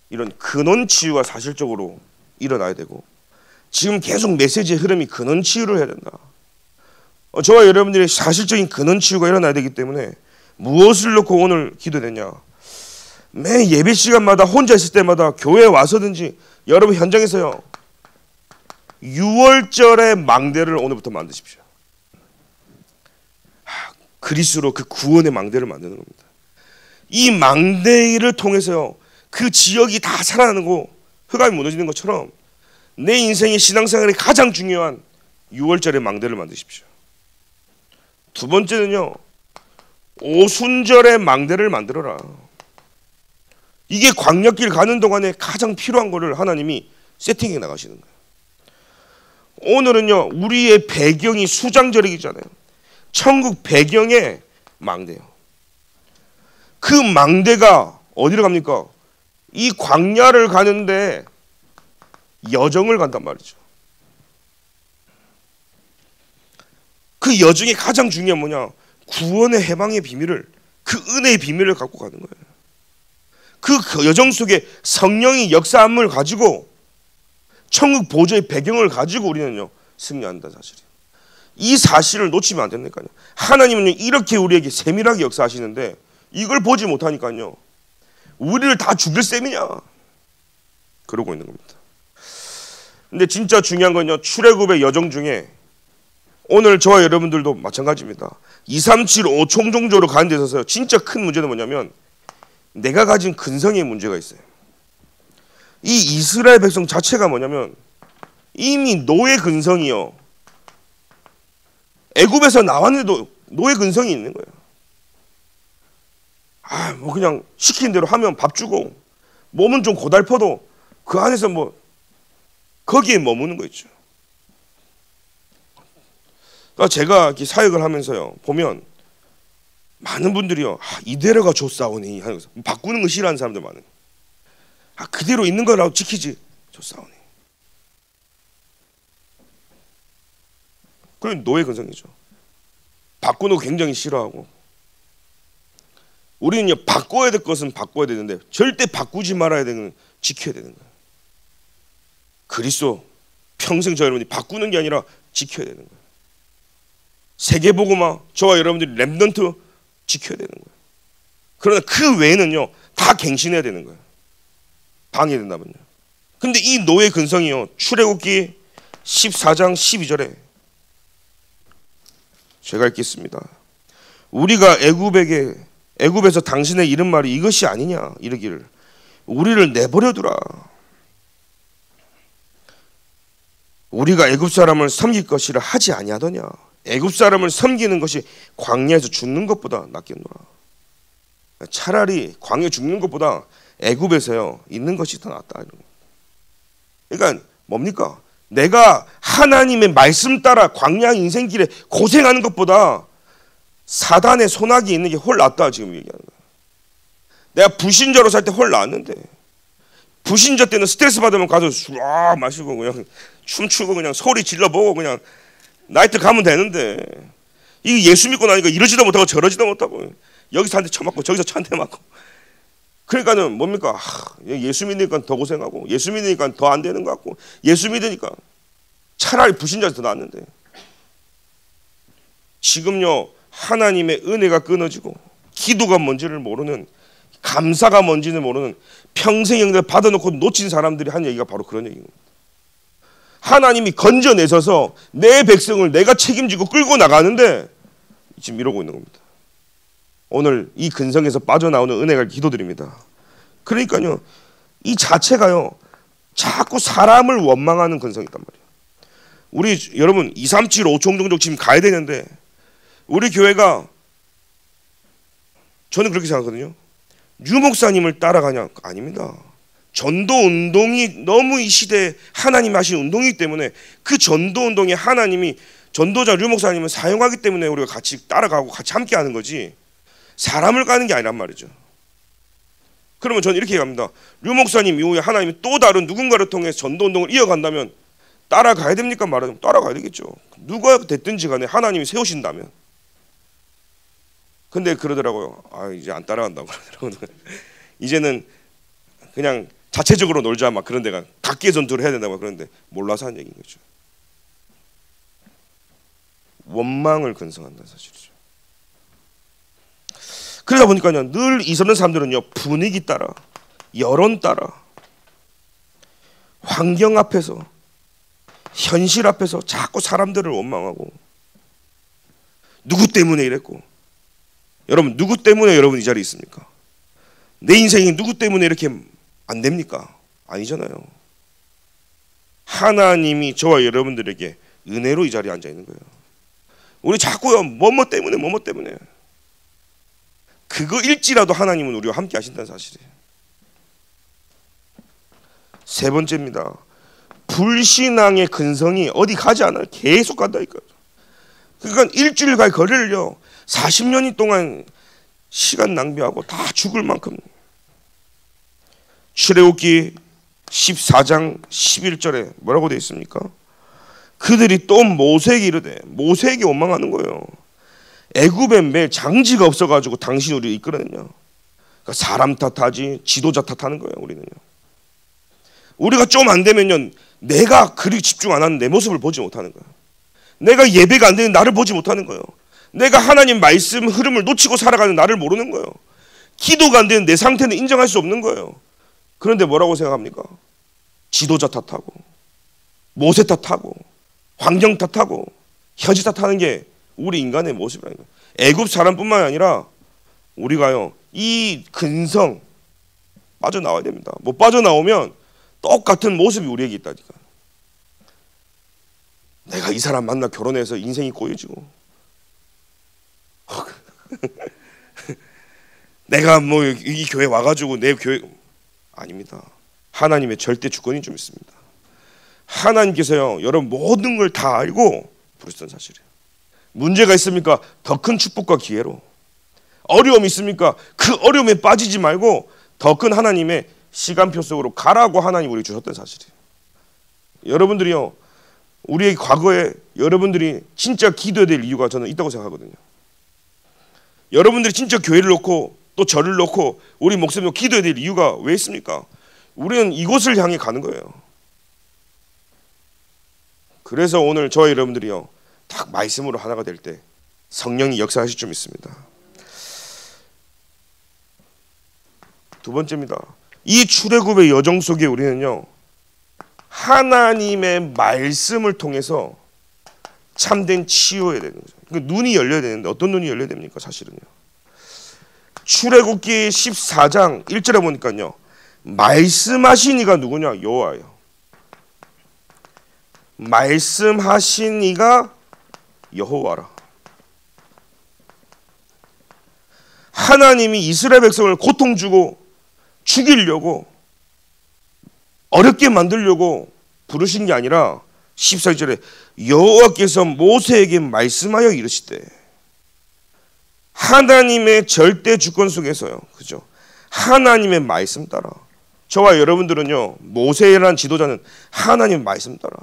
이런 근원 치유가 사실적으로 일어나야 되고 지금 계속 메시지의 흐름이 근원 치유를 해야 된다. 저와 여러분들의 사실적인 근원 치유가 일어나야 되기 때문에 무엇을 놓고 오늘 기도되냐 매 예배 시간마다 혼자 있을 때마다 교회에 와서든지 여러분 현장에서요 6월절의 망대를 오늘부터 만드십시오. 그리스도로 그 구원의 망대를 만드는 겁니다. 이 망대를 통해서요 그 지역이 다 살아나고 흑암이 무너지는 것처럼 내 인생의 신앙생활이 가장 중요한 6월절의 망대를 만드십시오. 두 번째는요 오순절의 망대를 만들어라. 이게 광야길 가는 동안에 가장 필요한 거를 하나님이 세팅해 나가시는 거예요. 오늘은요 우리의 배경이 수장절이잖아요. 천국 배경의 망대요. 그 망대가 어디로 갑니까? 이 광야를 가는데 여정을 간단 말이죠. 그 여정이 가장 중요한 뭐냐? 구원의 해방의 비밀을 그 은혜의 비밀을 갖고 가는 거예요. 그 여정 속에 성령이 역사함을 가지고 천국 보좌의 배경을 가지고 우리는요 승리한다 사실이에요. 이 사실을 놓치면 안 된다니까요. 하나님은 이렇게 우리에게 세밀하게 역사하시는데 이걸 보지 못하니까요 우리를 다 죽일 셈이냐 그러고 있는 겁니다. 근데 진짜 중요한 건요 출애굽의 여정 중에 오늘 저와 여러분들도 마찬가지입니다. 237 5총종조로 가는 데 있어서 진짜 큰 문제는 뭐냐면 내가 가진 근성의 문제가 있어요. 이 이스라엘 백성 자체가 뭐냐면 이미 노예 근성이요 애굽에서 나왔는데도 노예 근성이 있는 거예요. 뭐 그냥 시키는 대로 하면 밥 주고 몸은 좀 고달퍼도 그 안에서 뭐 거기에 머무는 거 있죠. 그러니까 제가 이렇게 사역을 하면서요 보면 많은 분들이요 이대로가 좋사오니 하는 거 바꾸는 거 싫어하는 사람들 많아요. 그대로 있는 거라고 지키지 좋사오니. 그건 노예 근성이죠. 바꾸는 거 굉장히 싫어하고, 우리는요 바꿔야 될 것은 바꿔야 되는데 절대 바꾸지 말아야 되는 건 지켜야 되는 거예요. 그리스도 평생 저 여러분이 바꾸는 게 아니라 지켜야 되는 거예요. 세계복음화 저와 여러분들이 렘넌트 지켜야 되는 거예요. 그러나 그 외에는요 다 갱신해야 되는 거예요. 방해된다면요. 근데 이 노예 근성이요 출애굽기 14장 12절에 제가 읽겠습니다. 우리가 애굽에서 당신의 이른 말이 이것이 아니냐 이르기를 우리를 내버려 두라. 우리가 애굽 사람을 섬길 것이라 하지 아니하더냐. 애굽 사람을 섬기는 것이 광야에서 죽는 것보다 낫겠노라. 차라리 광야에 죽는 것보다 애굽에서요 있는 것이 더 낫다. 그러니까 뭡니까? 내가 하나님의 말씀 따라 광야 인생길에 고생하는 것보다 사단의 손아귀 있는 게 훨 낫다 지금 얘기하는 거야. 내가 불신자로 살 때 훨 낫는데, 불신자 때는 스트레스 받으면 가서 술 마시고 그냥 춤추고 그냥 소리 질러보고 그냥 나이트 가면 되는데, 이게 예수 믿고 나니까 이러지도 못하고 저러지도 못하고 여기서 한 대 쳐맞고 저기서 한 대 맞고. 그러니까는 뭡니까? 예수 믿으니까 더 고생하고, 예수 믿으니까 더 안 되는 것 같고, 예수 믿으니까 차라리 불신자가 더 낫는데, 지금요 하나님의 은혜가 끊어지고 기도가 뭔지를 모르는, 감사가 뭔지는 모르는, 평생 영대 받아놓고 놓친 사람들이 한 얘기가 바로 그런 얘기입니다. 하나님이 건져내셔서 내 백성을 내가 책임지고 끌고 나가는데 지금 이러고 있는 겁니다. 오늘 이 근성에서 빠져나오는 은혜가 기도드립니다. 그러니까요 이 자체가요 자꾸 사람을 원망하는 근성이 있단 말이에요. 우리 여러분 237 5총 종족 지금 가야 되는데, 우리 교회가, 저는 그렇게 생각하거든요. 유 목사님을 따라가냐? 아닙니다. 전도 운동이 너무 이 시대에 하나님이 하신 운동이기 때문에 그 전도 운동에 하나님이 전도자 유 목사님을 사용하기 때문에 우리가 같이 따라가고 같이 함께 하는 거지, 사람을 가는 게 아니란 말이죠. 그러면 저는 이렇게 얘기합니다. 유 목사님 이후에 하나님이 또 다른 누군가를 통해 전도 운동을 이어간다면 따라가야 됩니까? 말하자면 따라가야 되겠죠. 누가 됐든지 간에 하나님이 세우신다면. 근데 그러더라고요. 이제 안 따라간다고 그러더라고요. 이제는 그냥 자체적으로 놀자 막 그런 데가, 각계 전투를 해야 된다고 그러는데 몰라서 한 얘기인 거죠. 원망을 근성한다는 사실이죠. 그러다 보니까요 늘 이성는 사람들은요 분위기 따라, 여론 따라, 환경 앞에서, 현실 앞에서 자꾸 사람들을 원망하고, 누구 때문에 이랬고, 여러분 누구 때문에 여러분 이 자리에 있습니까? 내 인생이 누구 때문에 이렇게 안 됩니까? 아니잖아요. 하나님이 저와 여러분들에게 은혜로 이 자리에 앉아 있는 거예요. 우리 자꾸요 뭐뭐 때문에 그거 일지라도 하나님은 우리와 함께 하신다는 사실이에요. 세 번째입니다. 불신앙의 근성이 어디 가지 않아요. 계속 간다니까요. 그러니까 일주일간 거리를요 40년이 동안 시간 낭비하고 다 죽을 만큼. 출애굽기 14장 11절에 뭐라고 되어 있습니까? 그들이 또 모세에게 이르되, 모세에게 원망하는 거예요. 애굽에 매일 장지가 없어가지고 당신이 우리를 이끌어냈냐. 그러니까 사람 탓하지 지도자 탓하는 거예요. 우리가 좀 안 되면요 내가 그리 집중 안 하는 내 모습을 보지 못하는 거예요. 내가 예배가 안 되는 나를 보지 못하는 거예요. 내가 하나님 말씀 흐름을 놓치고 살아가는 나를 모르는 거예요. 기도가 안 되는 내 상태는 인정할 수 없는 거예요. 그런데 뭐라고 생각합니까? 지도자 탓하고, 모세 탓하고, 환경 탓하고, 현지 탓하는 게 우리 인간의 모습이라는 거예요. 애굽 사람뿐만 아니라 우리가요 이 근성 빠져나와야 됩니다. 못 빠져나오면 똑같은 모습이 우리에게 있다니까. 내가 이 사람 만나 결혼해서 인생이 꼬여지고, 내가 뭐 이 교회 와가지고 내 교회, 아닙니다. 하나님의 절대 주권이 좀 있습니다. 하나님께서요 여러분 모든 걸 다 알고 부르셨던 사실이에요. 문제가 있습니까? 더 큰 축복과 기회로. 어려움이 있습니까? 그 어려움에 빠지지 말고 더 큰 하나님의 시간표 속으로 가라고 하나님 우리 주셨던 사실이에요. 여러분들이요, 우리의 과거에 여러분들이 진짜 기도해야 될 이유가 저는 있다고 생각하거든요. 여러분들이 진짜 교회를 놓고 또 절을 놓고 우리 목사님도 기도해야 될 이유가 왜 있습니까? 우리는 이곳을 향해 가는 거예요. 그래서 오늘 저와 여러분들이요, 딱 말씀으로 하나가 될 때 성령이 역사하실 줄 믿습니다. 두 번째입니다. 이 출애굽의 여정 속에 우리는요, 하나님의 말씀을 통해서 참된 치유해야 되는 거죠. 그러니까 눈이 열려야 되는데 어떤 눈이 열려야 됩니까? 사실은요, 출애굽기 14장 1절에 보니까요, 말씀하신 이가 누구냐? 여호와예요. 말씀하신 이가 여호와라. 하나님이 이스라엘 백성을 고통 주고 죽이려고 어렵게 만들려고 부르신 게 아니라 14절에 여호와께서 모세에게 말씀하여 이르시되, 하나님의 절대 주권 속에서요, 그죠? 하나님의 말씀 따라. 저와 여러분들은요, 모세라는 지도자는 하나님의 말씀 따라.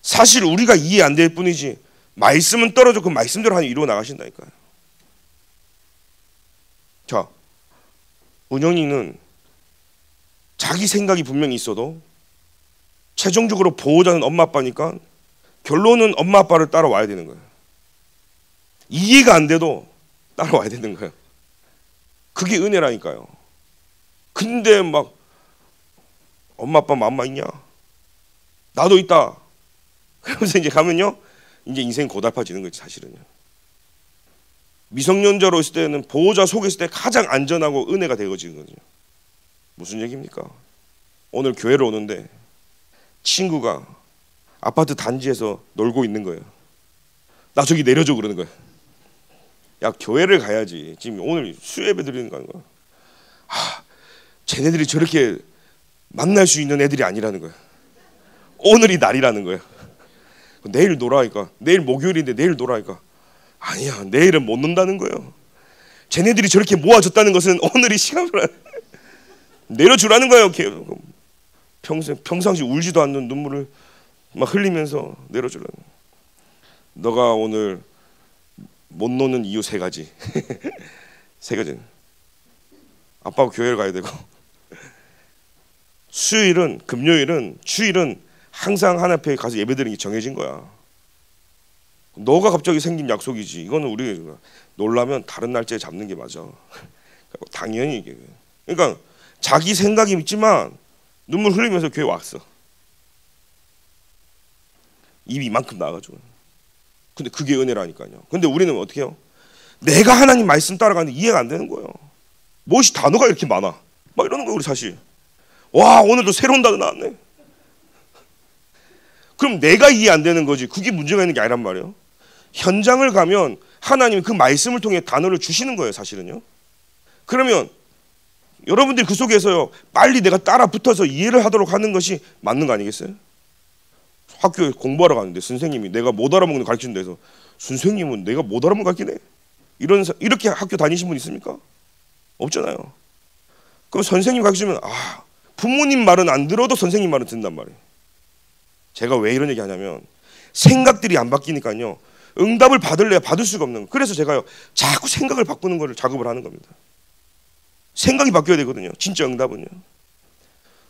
사실 우리가 이해 안 될 뿐이지 말씀은 떨어져 그 말씀대로 하나님 이루어 나가신다니까요. 자, 은영이는 자기 생각이 분명히 있어도 최종적으로 보호자는 엄마 아빠니까 결론은 엄마 아빠를 따라와야 되는 거예요. 이해가 안 돼도 따라와야 되는 거예요. 그게 은혜라니까요. 근데 막 엄마 아빠 맘마 있냐? 나도 있다. 그러면서 이제 가면요, 이제 인생이 고달파지는 거지 사실은요. 미성년자로 있을 때는 보호자 속에 있을 때 가장 안전하고 은혜가 되어지는 거죠. 무슨 얘기입니까? 오늘 교회를 오는데 친구가 아파트 단지에서 놀고 있는 거예요. 나 저기 내려줘 그러는 거예요. 야, 교회를 가야지. 지금 오늘 수요예배 드리는 거야. 쟤네들이 저렇게 만날 수 있는 애들이 아니라는 거예요. 오늘이 날이라는 거예요. 내일 놀아니까, 내일 목요일인데 내일 놀아니까, 아니야, 내일은 못 논다는 거예요. 쟤네들이 저렇게 모아졌다는 것은 오늘이 시간을 내려주라는 거예요. 평상시 울지도 않는 눈물을 막 흘리면서 내려주라는 거예요. 너가 오늘 못 노는 이유 3가지. 3가지. 아빠하고 교회를 가야 되고, 수요일은, 금요일은, 주일은 항상 하나님 앞에 가서 예배드리는 게 정해진 거야. 너가 갑자기 생긴 약속이지. 이거는 우리 놀라면 다른 날짜에 잡는 게 맞아. 당연히 이게. 그러니까 자기 생각이 있지만 눈물 흘리면서 교회 왔어. 입이 이만큼 나가지고. 근데 그게 은혜라니까요. 근데 우리는 어떻게 해요? 내가 하나님 말씀 따라가는데 이해가 안 되는 거예요. 무엇이 단어가 이렇게 많아? 막 이러는 거예요, 우리 사실. 와, 오늘도 새로운 단어 나왔네. 그럼 내가 이해 안 되는 거지. 그게 문제가 있는 게 아니란 말이에요. 현장을 가면 하나님이 그 말씀을 통해 단어를 주시는 거예요, 사실은요. 그러면 여러분들이 그 속에서요, 빨리 내가 따라 붙어서 이해를 하도록 하는 것이 맞는 거 아니겠어요? 학교에 공부하러 가는데 선생님이 내가 못 알아먹는 거 가르치는 데서, 선생님은 내가 못 알아먹는 거 가르치네? 이렇게 학교 다니신 분 있습니까? 없잖아요. 그럼 선생님 가르치면, 부모님 말은 안 들어도 선생님 말은 듣는단 말이에요. 제가 왜 이런 얘기 하냐면, 생각들이 안 바뀌니까요, 응답을 받을래야 받을 수가 없는 거예요. 그래서 제가요, 자꾸 생각을 바꾸는 거를 작업을 하는 겁니다. 생각이 바뀌어야 되거든요, 진짜 응답은요.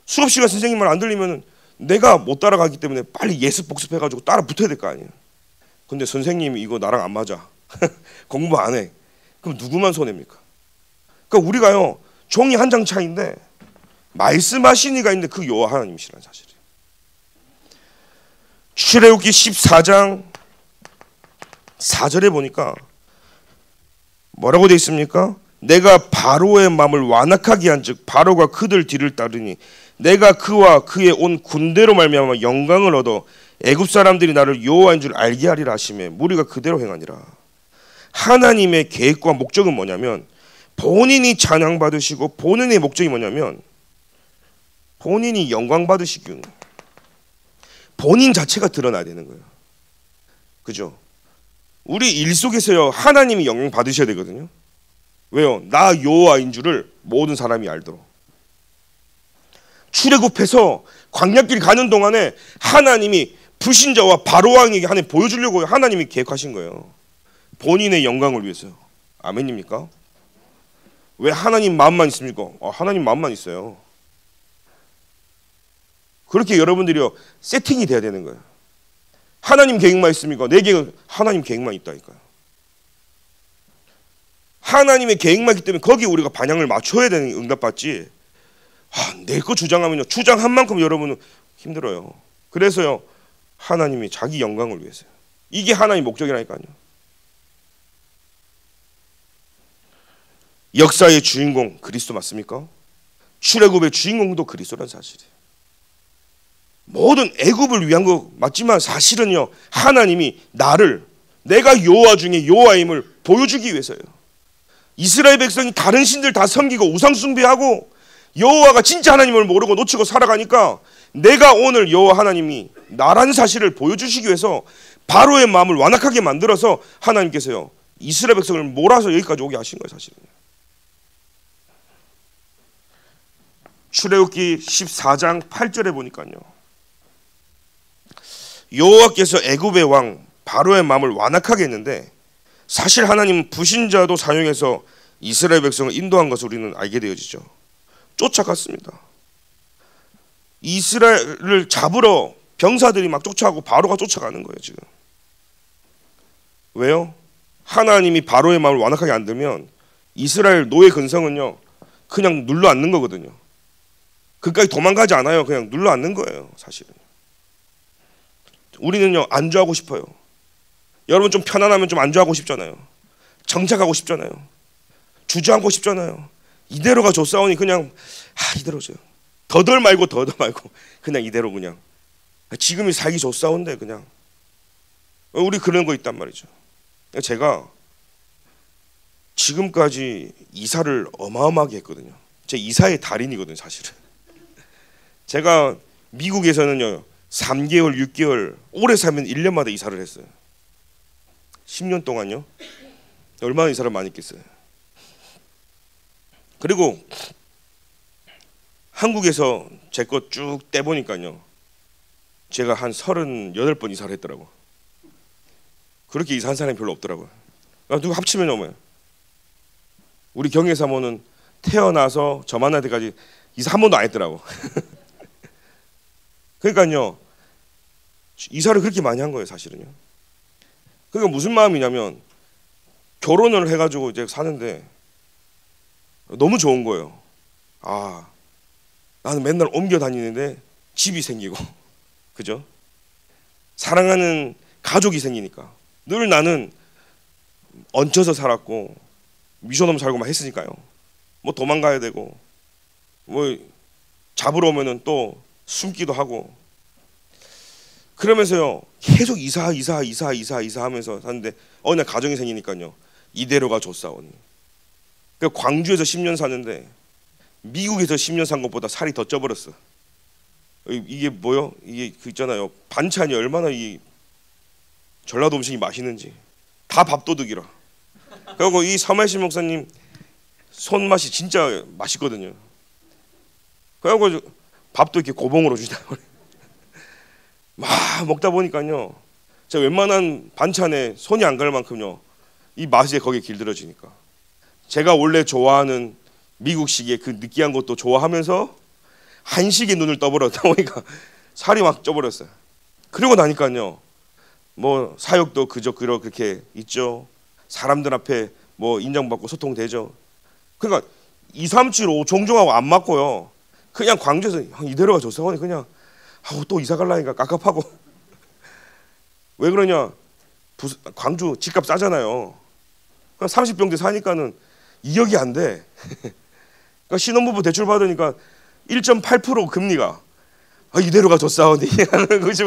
수업 시간 선생님 말 안 들리면 내가 못 따라가기 때문에 빨리 예습 복습해가지고 따라 붙어야 될 거 아니에요. 근데 선생님이 이거 나랑 안 맞아. 공부 안 해. 그럼 누구만 손해입니까? 그러니까 우리가요, 종이 한 장 차이인데 말씀하신 이가 있는데 그 여호와 하나님이시라는 사실이에요. 출애굽기 14장 4절에 보니까 뭐라고 되어 있습니까? 내가 바로의 마음을 완악하게 한즉 바로가 그들 뒤를 따르니 내가 그와 그의 온 군대로 말미암아 영광을 얻어 애굽 사람들이 나를 여호와인 줄 알게 하리라 하시매 무리가 그대로 행하니라. 하나님의 계획과 목적은 뭐냐면, 본인이 찬양 받으시고 본인의 목적이 뭐냐면 본인이 영광 받으시고 본인 자체가 드러나야 되는 거예요. 그죠? 우리 일 속에서요, 하나님이 영광 받으셔야 되거든요. 왜요? 나 여호와인 줄을 모든 사람이 알도록. 출애굽해서 광야길 가는 동안에 하나님이 불신자와 바로왕에게 하나님 보여주려고 하나님이 계획하신 거예요. 본인의 영광을 위해서. 아멘입니까? 왜 하나님 마음만 있습니까? 하나님 마음만 있어요. 그렇게 여러분들이 세팅이 돼야 되는 거예요. 하나님 계획만 있습니까? 내 계획은 하나님 계획만 있다니까요. 하나님의 계획만 있기 때문에 거기에 우리가 반향을 맞춰야 되는 응답받지. 내 거 주장하면요, 주장한 만큼 여러분은 힘들어요. 그래서요, 하나님이 자기 영광을 위해서요. 이게 하나님의 목적이라니까요. 역사의 주인공 그리스도 맞습니까? 출애굽의 주인공도 그리스도란 사실이에요. 모든 애굽을 위한 거 맞지만 사실은요, 하나님이 내가 여호와 중에 여호와임을 보여주기 위해서요. 이스라엘 백성이 다른 신들 다 섬기고 우상 숭배하고 여호와가 진짜 하나님을 모르고 놓치고 살아가니까 내가 오늘 여호와 하나님이 나라는 사실을 보여주시기 위해서 바로의 마음을 완악하게 만들어서 하나님께서요, 이스라엘 백성을 몰아서 여기까지 오게 하신 거예요. 사실은 출애굽기 14장 8절에 보니까요, 여호와께서 애굽의 왕 바로의 마음을 완악하게 했는데 사실 하나님은 불신자도 사용해서 이스라엘 백성을 인도한 것을 우리는 알게 되어지죠. 쫓아갔습니다. 이스라엘을 잡으러 병사들이 막 쫓아가고 바로가 쫓아가는 거예요. 지금 왜요? 하나님이 바로의 마음을 완악하게 안 들면 이스라엘 노예 근성은요, 그냥 눌러 앉는 거거든요. 그까지 도망가지 않아요. 그냥 눌러 앉는 거예요. 사실은 우리는요, 안주하고 싶어요. 여러분 좀 편안하면 좀 안주하고 싶잖아요. 정착하고 싶잖아요. 주저앉고 싶잖아요. 이대로가 좋사오니 그냥 이대로죠. 더덜 말고 그냥 이대로 그냥 지금이 살기 좋사온데 그냥 우리 그런 거 있단 말이죠. 제가 지금까지 이사를 어마어마하게 했거든요. 제 이사의 달인이거든요. 사실은 제가 미국에서는요 3개월, 6개월, 오래 살면 1년마다 이사를 했어요. 10년 동안요. 얼마나 이사를 많이 했겠어요. 그리고 한국에서 제 것 쭉 떼보니까요, 제가 한 38번 이사를 했더라고. 그렇게 이사한 사람이 별로 없더라고요. 누구 합치면 뭐예요? 우리 경혜사모는 태어나서 저 만날 때까지 이사 한 번도 안 했더라고. 그러니까요, 이사를 그렇게 많이 한 거예요. 사실은요. 그러니까 무슨 마음이냐면 결혼을 해가지고 이제 사는데 너무 좋은 거예요. 나는 맨날 옮겨 다니는데 집이 생기고, 그죠? 사랑하는 가족이 생기니까. 늘 나는 얹혀서 살았고 미션홈 살고 막 했으니까요. 뭐 도망가야 되고 뭐 잡으러 오면은 또 숨기도 하고 그러면서요 계속 이사하면서 사는데 어느 날 가정이 생기니까요, 이대로가 좋사오니. 그러니까 광주에서 10년 사는데 미국에서 10년 산 것보다 살이 더 쪄버렸어. 이게 뭐요? 이게 그 있잖아요, 반찬이 얼마나 이 전라도 음식이 맛있는지 다 밥도둑이라. 그리고 이 서말신 목사님 손맛이 진짜 맛있거든요. 그래갖고 밥도 이렇게 고봉으로 주다 막 먹다 보니까요, 제가 웬만한 반찬에 손이 안 갈 만큼요 이 맛이 거기에 길들여지니까 제가 원래 좋아하는 미국식의 그 느끼한 것도 좋아하면서 한식의 눈을 떠버렸다 보니까 살이 막 쪄버렸어요. 그러고 나니까요, 뭐 사역도 그렇게 있죠. 사람들 앞에 뭐 인정받고 소통되죠. 그러니까 2, 3, 7, 5 종종하고 안 맞고요. 그냥 광주에서 이대로가 좋사오니 그냥 또 이사 가려니까 깝깝하고. 왜 그러냐? 광주 집값 싸잖아요. 30평대 사니까는 2억이 안 돼. 그러니까 신혼부부 대출 받으니까 1.8% 금리가 이대로가 좋사오니 하는 거지.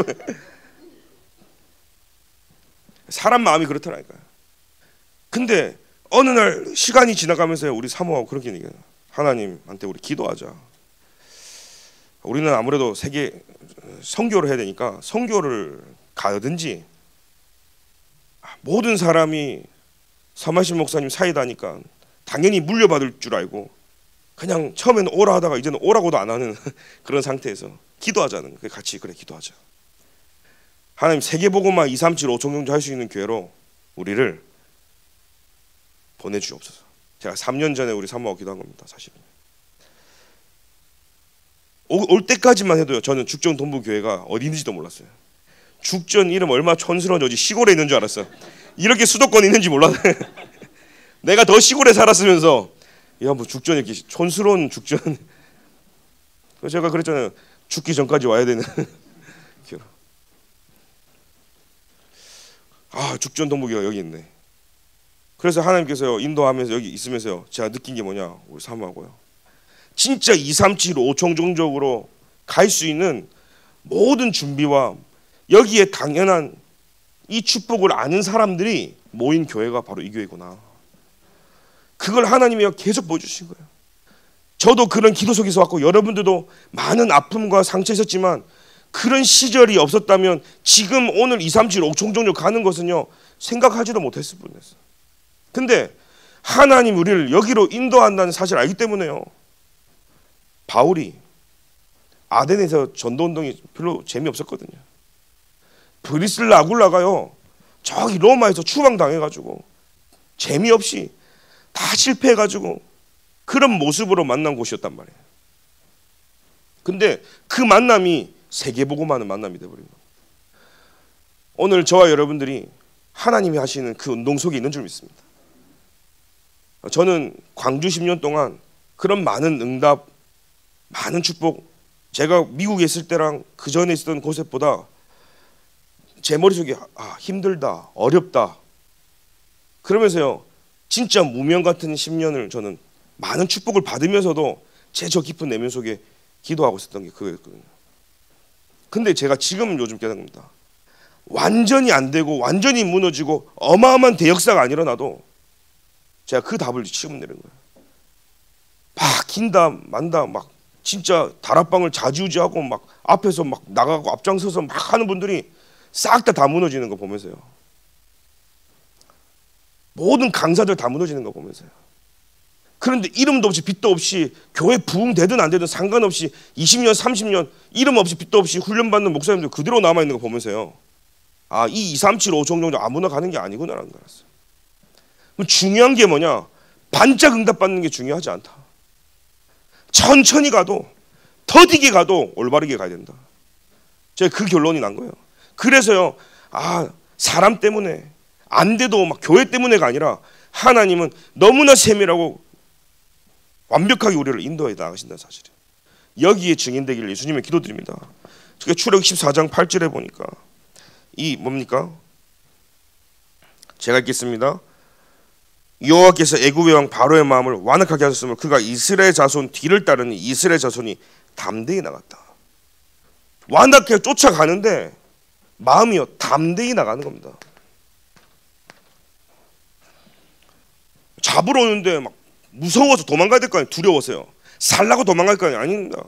사람 마음이 그렇더라니까요. 근데 어느 날 시간이 지나가면서 우리 사모하고 그렇게 얘기해요. 하나님한테 우리 기도하자. 우리는 아무래도 세계 선교를 해야 되니까 선교를 가든지, 모든 사람이 서말신 목사님 사이다니까 당연히 물려받을 줄 알고 그냥 처음에는 오라 하다가 이제는 오라고도 안 하는 그런 상태에서 기도하자는 거예요. 같이 그래 기도하자. 하나님 세계복음화 237 5청정조 할 수 있는 교회로 우리를 보내주옵소서. 제가 3년 전에 우리 사모하고 기도한 겁니다. 사실은 올 때까지만 해도요, 저는 죽전 동부교회가 어디인지도 몰랐어요. 죽전 이름 얼마나 촌스러운지 시골에 있는 줄 알았어요. 이렇게 수도권에 있는지 몰랐어요. 내가 더 시골에 살았으면서 야, 뭐 죽전 이렇게 촌스러운 죽전. 제가 그랬잖아요. 죽기 전까지 와야 되는. 아, 죽전 동부교회가 여기 있네. 그래서 하나님께서 인도하면서 여기 있으면서요, 제가 느낀 게 뭐냐, 우리 사모하고요, 진짜 237 5청정적으로 갈 수 있는 모든 준비와 여기에 당연한 이 축복을 아는 사람들이 모인 교회가 바로 이 교회구나. 그걸 하나님이 계속 보여주신 거예요. 저도 그런 기도 속에서 왔고 여러분들도 많은 아픔과 상처 있었지만 그런 시절이 없었다면 지금 오늘 237 5청정적 가는 것은요, 생각하지도 못했을 뿐이었어요. 근데 하나님 우리를 여기로 인도한다는 사실을 알기 때문에요, 바울이 아덴에서 전도운동이 별로 재미없었거든요. 브리슬라 아굴라가요, 저기 로마에서 추방당해가지고 재미없이 다 실패해가지고 그런 모습으로 만난 곳이었단 말이에요. 근데 그 만남이 세계복음하는 만남이 되어버린 겁니다. 오늘 저와 여러분들이 하나님이 하시는 그 운동 속에 있는 줄 믿습니다. 저는 광주 10년 동안 그런 많은 응답, 많은 축복, 제가 미국에 있을 때랑 그 전에 있었던 곳보다 제 머릿속에 힘들다, 어렵다, 그러면서요, 진짜 무명 같은 10년을 저는 많은 축복을 받으면서도 제 저 깊은 내면 속에 기도하고 있었던 게 그거였거든요. 근데 제가 지금 요즘 깨닫는 겁니다. 완전히 안 되고 완전히 무너지고 어마어마한 대역사가 안 일어나도 제가 그 답을 지금 내는 거예요. 막 긴다 만다 막 진짜 다락방을 좌지우지하고 막 앞에서 막 나가고 앞장서서 막 하는 분들이 싹 다 무너지는 거 보면서요, 모든 강사들 다 무너지는 거 보면서요. 그런데 이름도 없이 빚도 없이 교회 부흥되든 안 되든 상관없이 20년 30년 이름 없이 빚도 없이 훈련받는 목사님들 그대로 남아있는 거 보면서요, 아, 이 237 5청정조 아무나 가는 게 아니구나라는 걸 알았어요. 중요한 게 뭐냐, 반짝 응답받는 게 중요하지 않다. 천천히 가도 더디게 가도 올바르게 가야 된다. 제가 그 결론이 난 거예요. 그래서요, 아, 사람 때문에 안 돼도 막 교회 때문에가 아니라 하나님은 너무나 세밀하고 완벽하게 우리를 인도해 나가신다는 사실이에요. 여기에 증인되기를 예수님의 기도드립니다. 출애굽 14장 8절에 보니까 이 뭡니까? 제가 읽겠습니다. 여호와께서 애굽의 왕 바로의 마음을 완악하게 하셨으므로 그가 이스라엘 자손 뒤를 따르니 이스라엘 자손이 담대히 나갔다. 완악하게 쫓아가는데 마음이요, 담대히 나가는 겁니다. 잡으러 오는데 막 무서워서 도망가야 될 거 아니에요. 두려워서요. 살라고 도망갈 거 아닙니다.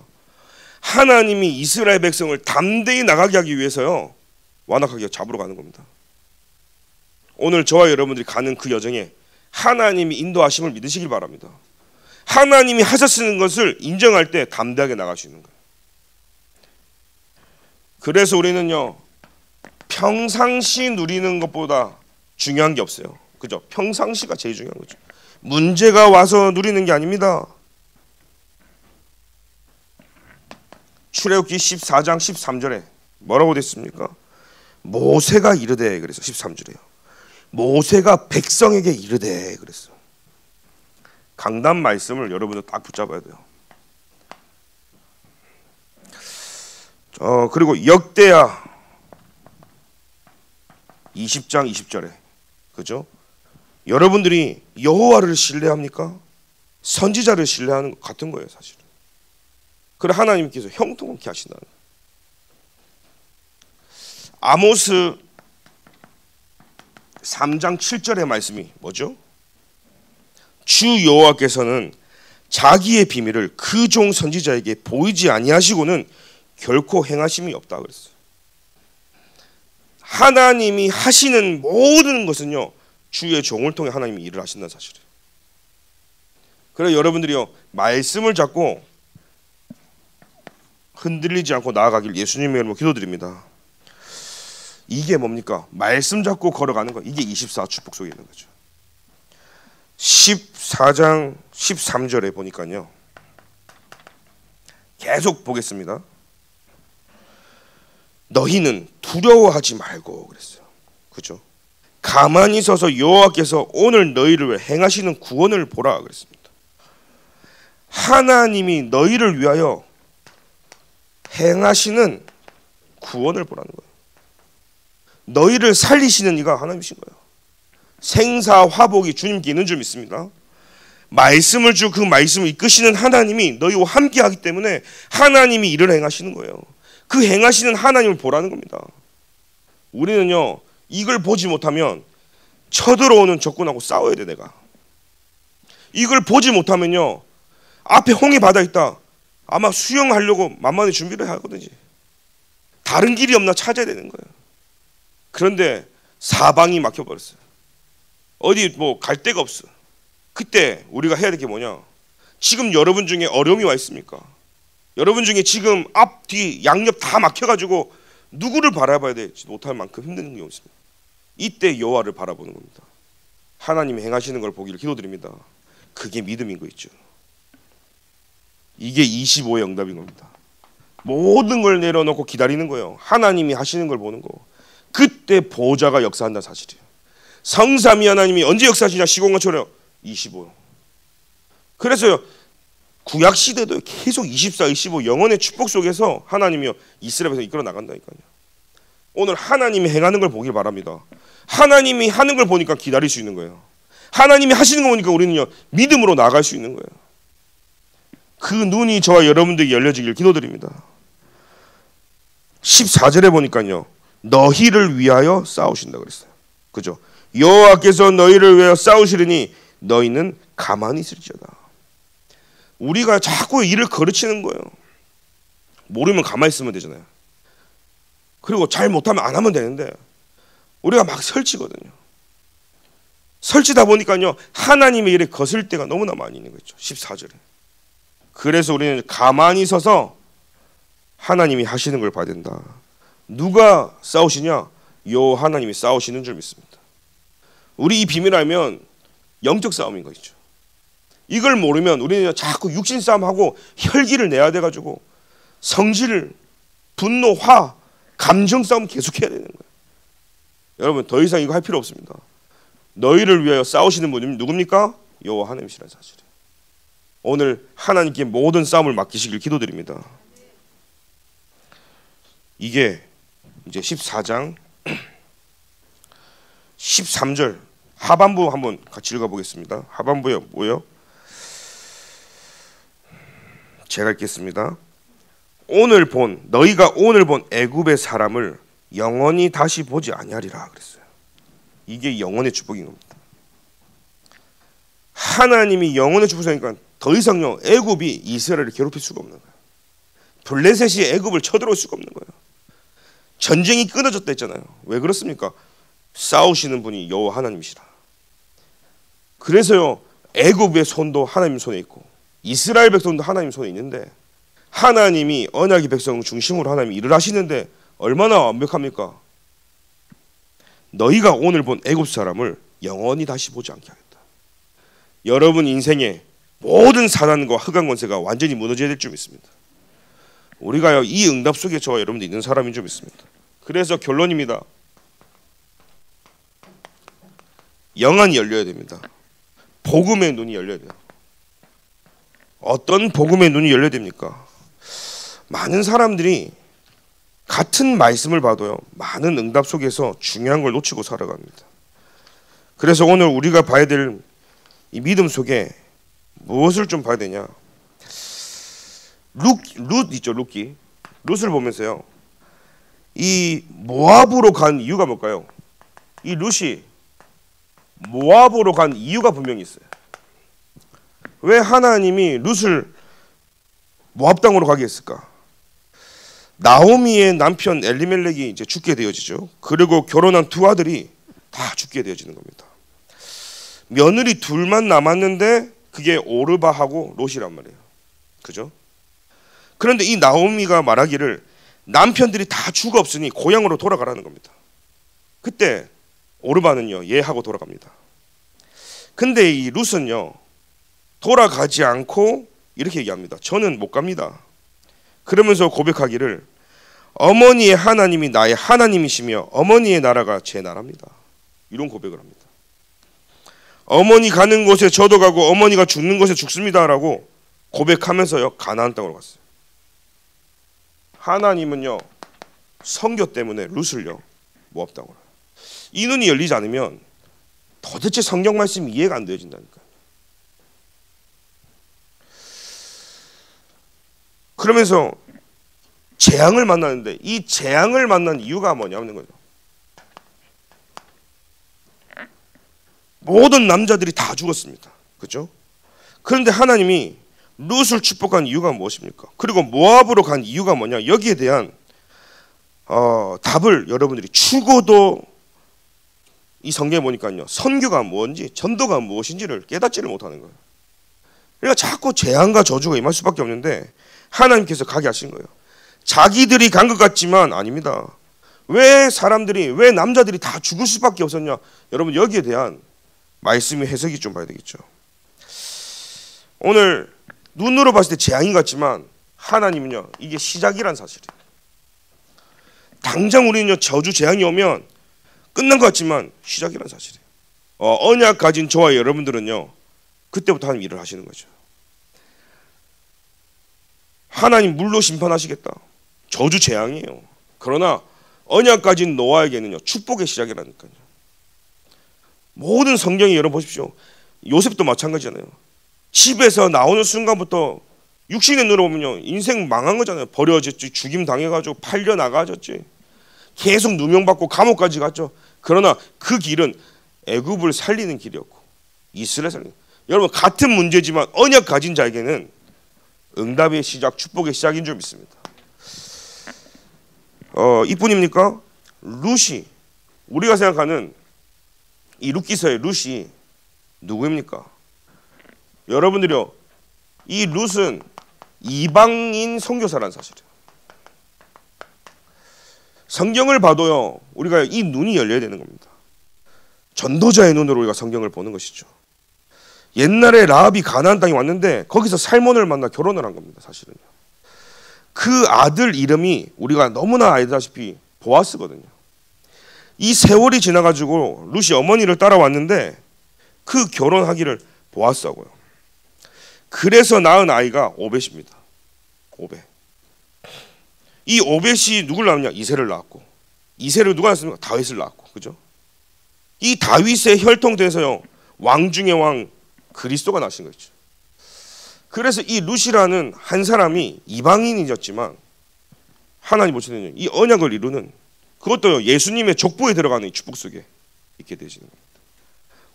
하나님이 이스라엘 백성을 담대히 나가게 하기 위해서요, 완악하게 잡으러 가는 겁니다. 오늘 저와 여러분들이 가는 그 여정에 하나님이 인도하심을 믿으시길 바랍니다. 하나님이 하셨는 것을 인정할 때 담대하게 나갈 수 있는 거예요. 그래서 우리는요, 평상시 누리는 것보다 중요한 게 없어요. 그죠? 평상시가 제일 중요한 거죠. 문제가 와서 누리는 게 아닙니다. 출애굽기 14장 13절에 뭐라고 됐습니까? 모세가 이르되, 그래서 13절에요. 모세가 백성에게 이르되 그랬어. 강단 말씀을 여러분들 딱 붙잡아야 돼요. 그리고 역대하 20장 20절에, 그죠? 여러분들이 여호와를 신뢰합니까? 선지자를 신뢰하는 것 같은 거예요, 사실은. 그래 하나님께서 형통케 하신다는 거예요. 아모스 3장 7절의 말씀이 뭐죠? 주 여호와께서는 자기의 비밀을 그 종 선지자에게 보이지 아니하시고는 결코 행하심이 없다 그랬어요. 하나님이 하시는 모든 것은요, 주의 종을 통해 하나님이 일을 하신다는 사실이에요. 그래서 여러분들이요, 말씀을 잡고 흔들리지 않고 나아가길 예수님의 이름으로 기도드립니다. 이게 뭡니까? 말씀 잡고 걸어가는 거. 이게 24 축복 속에 있는 거죠. 14장 13절에 보니까요, 계속 보겠습니다. 너희는 두려워하지 말고 그랬어요. 그죠? 가만히 서서 여호와께서 오늘 너희를 위해 행하시는 구원을 보라 그랬습니다. 하나님이 너희를 위하여 행하시는 구원을 보라는 거예요. 너희를 살리시는 이가 하나님이신 거예요. 생사화복이 주님께 있는 줄 믿습니다. 말씀을 주 그 말씀을 이끄시는 하나님이 너희와 함께하기 때문에 하나님이 일을 행하시는 거예요. 그 행하시는 하나님을 보라는 겁니다. 우리는요, 이걸 보지 못하면 쳐들어오는 적군하고 싸워야 돼. 내가 이걸 보지 못하면요, 앞에 홍해 바다 있다, 아마 수영하려고 만만히 준비를 하거든요. 다른 길이 없나 찾아야 되는 거예요. 그런데 사방이 막혀버렸어요. 어디 뭐 갈 데가 없어. 그때 우리가 해야 될 게 뭐냐? 지금 여러분 중에 어려움이 와 있습니까? 여러분 중에 지금 앞, 뒤, 양옆 다 막혀가지고 누구를 바라봐야 될지 못할 만큼 힘든 경우 있습니다. 이때 여호와를 바라보는 겁니다. 하나님이 행하시는 걸 보기를 기도드립니다. 그게 믿음인 거 있죠. 이게 25의 응답인 겁니다. 모든 걸 내려놓고 기다리는 거예요. 하나님이 하시는 걸 보는 거. 그때 보좌가 역사한다는 사실이에요. 성삼위 하나님이 언제 역사하시냐? 시공간처럼 25. 그래서요, 구약 시대도 계속 24, 25 영원의 축복 속에서 하나님이요, 이스라엘에서 이끌어 나간다니까요. 오늘 하나님이 행하는 걸 보길 바랍니다. 하나님이 하는 걸 보니까 기다릴 수 있는 거예요. 하나님이 하시는 거 보니까 우리는요, 믿음으로 나갈 수 있는 거예요. 그 눈이 저와 여러분들에게 열려지길 기도드립니다. 14절에 보니까요, 너희를 위하여 싸우신다 그랬어요. 그죠? 여호와께서 너희를 위하여 싸우시리니 너희는 가만히 있을지어다. 우리가 자꾸 일을 거르치는 거예요. 모르면 가만히 있으면 되잖아요. 그리고 잘 못하면 안 하면 되는데 우리가 막 설치거든요. 설치다 보니까요, 하나님의 일에 거슬 때가 너무나 많이 있는 거죠. 14절에. 그래서 우리는 가만히 서서 하나님이 하시는 걸 봐야 된다. 누가 싸우시냐? 여호와 하나님이 싸우시는 줄 믿습니다. 우리 이 비밀을 알면 영적 싸움인 것이죠. 이걸 모르면 우리는 자꾸 육신 싸움하고 혈기를 내야 돼가지고 성질, 분노, 화, 감정 싸움 계속해야 되는 거예요. 여러분, 더 이상 이거 할 필요 없습니다. 너희를 위하여 싸우시는 분이 누굽니까? 여호와 하나님이시라는 사실이에요. 오늘 하나님께 모든 싸움을 맡기시길 기도드립니다. 이게 이제 14장 13절 하반부 한번 같이 읽어보겠습니다. 하반부에 뭐예요? 제가 읽겠습니다. 너희가 오늘 본 애굽의 사람을 영원히 다시 보지 아니하리라 그랬어요. 이게 영원의 축복인 겁니다. 하나님이 영원의 축복이니까 더 이상요, 애굽이 이스라엘을 괴롭힐 수가 없는 거예요. 블레셋이 애굽을 쳐들어올 수가 없는 거예요. 전쟁이 끊어졌다 했잖아요. 왜 그렇습니까? 싸우시는 분이 여호와 하나님이시라. 그래서요, 애굽의 손도 하나님 손에 있고 이스라엘 백성도 하나님 손에 있는데, 하나님이 언약의 백성 중심으로 하나님이 일을 하시는데 얼마나 완벽합니까? 너희가 오늘 본 애굽 사람을 영원히 다시 보지 않게 하겠다. 여러분 인생에 모든 사단과 흑암 권세가 완전히 무너져야 될 줄 믿습니다. 우리가요, 이 응답 속에 저와 여러분들 있는 사람인 줄 믿습니다. 그래서 결론입니다. 영안이 열려야 됩니다. 복음의 눈이 열려야 돼요. 어떤 복음의 눈이 열려야 됩니까? 많은 사람들이 같은 말씀을 봐도요, 많은 응답 속에서 중요한 걸 놓치고 살아갑니다. 그래서 오늘 우리가 봐야 될 이 믿음 속에 무엇을 좀 봐야 되냐? 룻 있죠, 룻을 보면서요, 이 모압으로 간 이유가 뭘까요? 이 룻이 모압으로 간 이유가 분명히 있어요. 왜 하나님이 룻을 모압 땅으로 가게 했을까? 나오미의 남편 엘리멜렉이 이제 죽게 되어지죠. 그리고 결혼한 두 아들이 다 죽게 되어지는 겁니다. 며느리 둘만 남았는데 그게 오르바하고 롯이란 말이에요. 그죠? 그런데 이 나오미가 말하기를 남편들이 다 죽어 없으니 고향으로 돌아가라는 겁니다. 그때 오르바는요, 예 하고 돌아갑니다. 근데 이 룻은요, 돌아가지 않고 이렇게 얘기합니다. 저는 못 갑니다. 그러면서 고백하기를 어머니의 하나님이 나의 하나님이시며 어머니의 나라가 제 나라입니다. 이런 고백을 합니다. 어머니 가는 곳에 저도 가고 어머니가 죽는 곳에 죽습니다라고 고백하면서요, 가나안 땅으로 갔어요. 하나님은요, 선교 때문에 룻을요, 모았다고 해요. 이 눈이 열리지 않으면 도대체 성경 말씀이 이해가 안 되어진다니까요. 그러면서 재앙을 만나는데 이 재앙을 만난 이유가 뭐냐는 거죠. 모든 남자들이 다 죽었습니다. 그렇죠? 그런데 하나님이 룻을 축복한 이유가 무엇입니까? 그리고 모압으로 간 이유가 뭐냐? 여기에 대한 답을 여러분들이 죽어도 이 성경에 보니까요, 선교가 뭔지 전도가 무엇인지를 깨닫지를 못하는 거예요. 그러니까 자꾸 재앙과 저주가 임할 수밖에 없는데 하나님께서 가게 하신 거예요. 자기들이 간 것 같지만 아닙니다. 왜 남자들이 다 죽을 수밖에 없었냐? 여러분, 여기에 대한 말씀의 해석이 좀 봐야 되겠죠. 오늘 눈으로 봤을 때 재앙인 것 같지만 하나님은요, 이게 시작이란 사실이에요. 당장 우리는요, 저주 재앙이 오면 끝난 것 같지만 시작이란 사실이에요. 언약 가진 저와 여러분들은요, 그때부터 하나님 일을 하시는 거죠. 하나님 물로 심판하시겠다. 저주 재앙이에요. 그러나 언약 가진 노아에게는요, 축복의 시작이라니까요. 모든 성경이 여러분 보십시오. 요셉도 마찬가지잖아요. 집에서 나오는 순간부터 육신의 눈으로 보면요, 인생 망한 거잖아요. 버려졌지, 죽임 당해가지고 팔려 나가졌지, 계속 누명받고 감옥까지 갔죠. 그러나 그 길은 애굽을 살리는 길이었고 이스라엘 살리는, 여러분 같은 문제지만 언약 가진 자에게는 응답의 시작, 축복의 시작인 줄 믿습니다. 이뿐입니까? 룻이, 우리가 생각하는 이 룻기서의 룻이 누구입니까? 여러분들이요, 이 룻은 이방인 선교사라는 사실이에요. 성경을 봐도요, 우리가 이 눈이 열려야 되는 겁니다. 전도자의 눈으로 우리가 성경을 보는 것이죠. 옛날에 라합이 가나안 땅에 왔는데 거기서 살몬을 만나 결혼을 한 겁니다. 사실은요. 그 아들 이름이 우리가 너무나 알다시피 보아스거든요. 이 세월이 지나가지고 룻이 어머니를 따라왔는데 그 결혼하기를 보아스하고요. 그래서 낳은 아이가 오벳입니다. 오벳. 이 오벳이 누굴 낳았냐? 이새를 낳았고, 이새를 누가 낳았습니까? 다윗을 낳았고, 그죠? 이 다윗의 혈통돼서요, 왕 중의 왕 그리스도가 나신 거죠. 그래서 이 룻이라는 한 사람이 이방인이었지만 하나님 보시는 이 언약을 이루는, 그것도 예수님의 족보에 들어가는 이 축복 속에 있게 되시는 겁니다.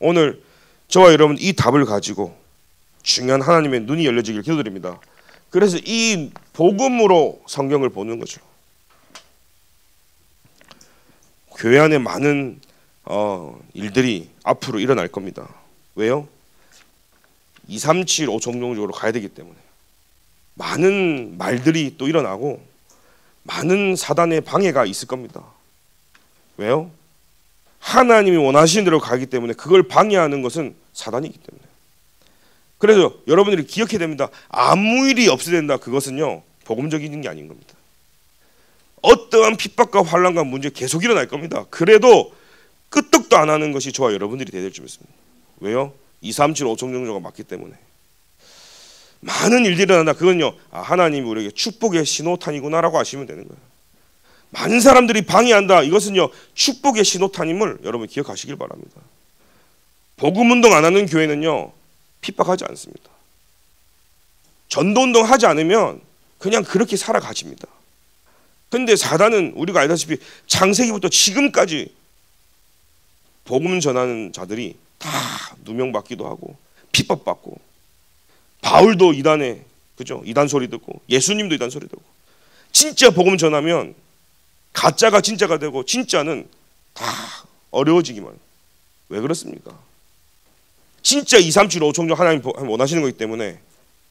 오늘 저와 여러분 이 답을 가지고 중요한 하나님의 눈이 열려지길 기도드립니다. 그래서 이 복음으로 성경을 보는 거죠. 교회 안에 많은 일들이 앞으로 일어날 겁니다. 왜요? 237, 5종족으로 가야 되기 때문에 많은 말들이 또 일어나고 많은 사단의 방해가 있을 겁니다. 왜요? 하나님이 원하시는 대로 가기 때문에 그걸 방해하는 것은 사단이기 때문에. 그래서 여러분들이 기억해야 됩니다. 아무 일이 없어야 된다. 그것은요, 복음적인 게 아닌 겁니다. 어떠한 핍박과 환난과 문제 계속 일어날 겁니다. 그래도 끄떡도 안 하는 것이 저와 여러분들이 되야 될 줄 믿습니다. 왜요? 237, 5종족조가 맞기 때문에. 많은 일들이 일어난다. 그건요, 하나님이 우리에게 축복의 신호탄이구나라고 아시면 되는 거예요. 많은 사람들이 방해한다. 이것은요, 축복의 신호탄임을 여러분 기억하시길 바랍니다. 복음운동 안 하는 교회는요, 핍박하지 않습니다. 전도운동 하지 않으면 그냥 그렇게 살아가십니다. 근데 사단은 우리가 알다시피 창세기부터 지금까지 복음 전하는 자들이 다 누명받기도 하고 핍박받고, 바울도 이단에, 그죠? 이단 소리 듣고, 예수님도 이단 소리 듣고, 진짜 복음 전하면 가짜가 진짜가 되고 진짜는 다 어려워지기만. 왜 그렇습니까? 진짜 2, 3, 7, 5 총종 하나님 원하시는 거기 때문에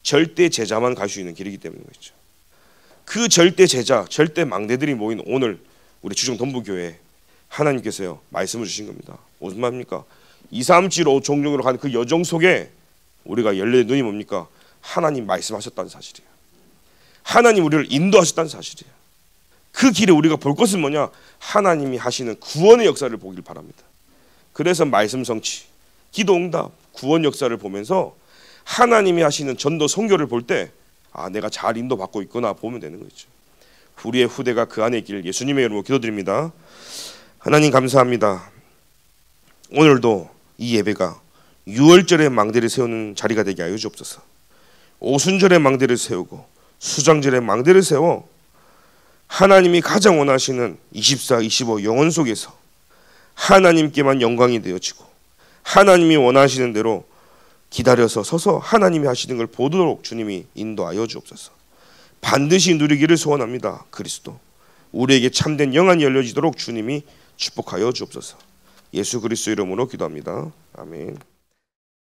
절대 제자만 갈 수 있는 길이기 때문인 거죠. 그 절대 제자, 절대 망대들이 모인 오늘 우리 주정동부교회 하나님께서요 말씀을 주신 겁니다. 무슨 말입니까? 2, 3, 7, 5 종종으로 가는 그 여정 속에 우리가 열린 눈이 뭡니까? 하나님 말씀하셨다는 사실이에요. 하나님 우리를 인도하셨다는 사실이에요. 그 길에 우리가 볼 것은 뭐냐? 하나님이 하시는 구원의 역사를 보길 바랍니다. 그래서 말씀 성취, 기도 응답, 구원 역사를 보면서 하나님이 하시는 전도 선교를 볼 때 아, 내가 잘 인도받고 있구나 보면 되는 거죠. 우리의 후대가 그 안에 있기를 예수님의 이름으로 기도드립니다. 하나님 감사합니다. 오늘도 이 예배가 유월절의 망대를 세우는 자리가 되게 하여 주옵소서. 오순절의 망대를 세우고 수장절의 망대를 세워 하나님이 가장 원하시는 24, 25 영혼 속에서 하나님께만 영광이 되어지고 하나님이 원하시는 대로 기다려서 서서 하나님이 하시는 걸 보도록 주님이 인도하여 주옵소서. 반드시 누리기를 소원합니다. 그리스도 우리에게 참된 영안이 열려지도록 주님이 축복하여 주옵소서. 예수 그리스도 이름으로 기도합니다. 아멘.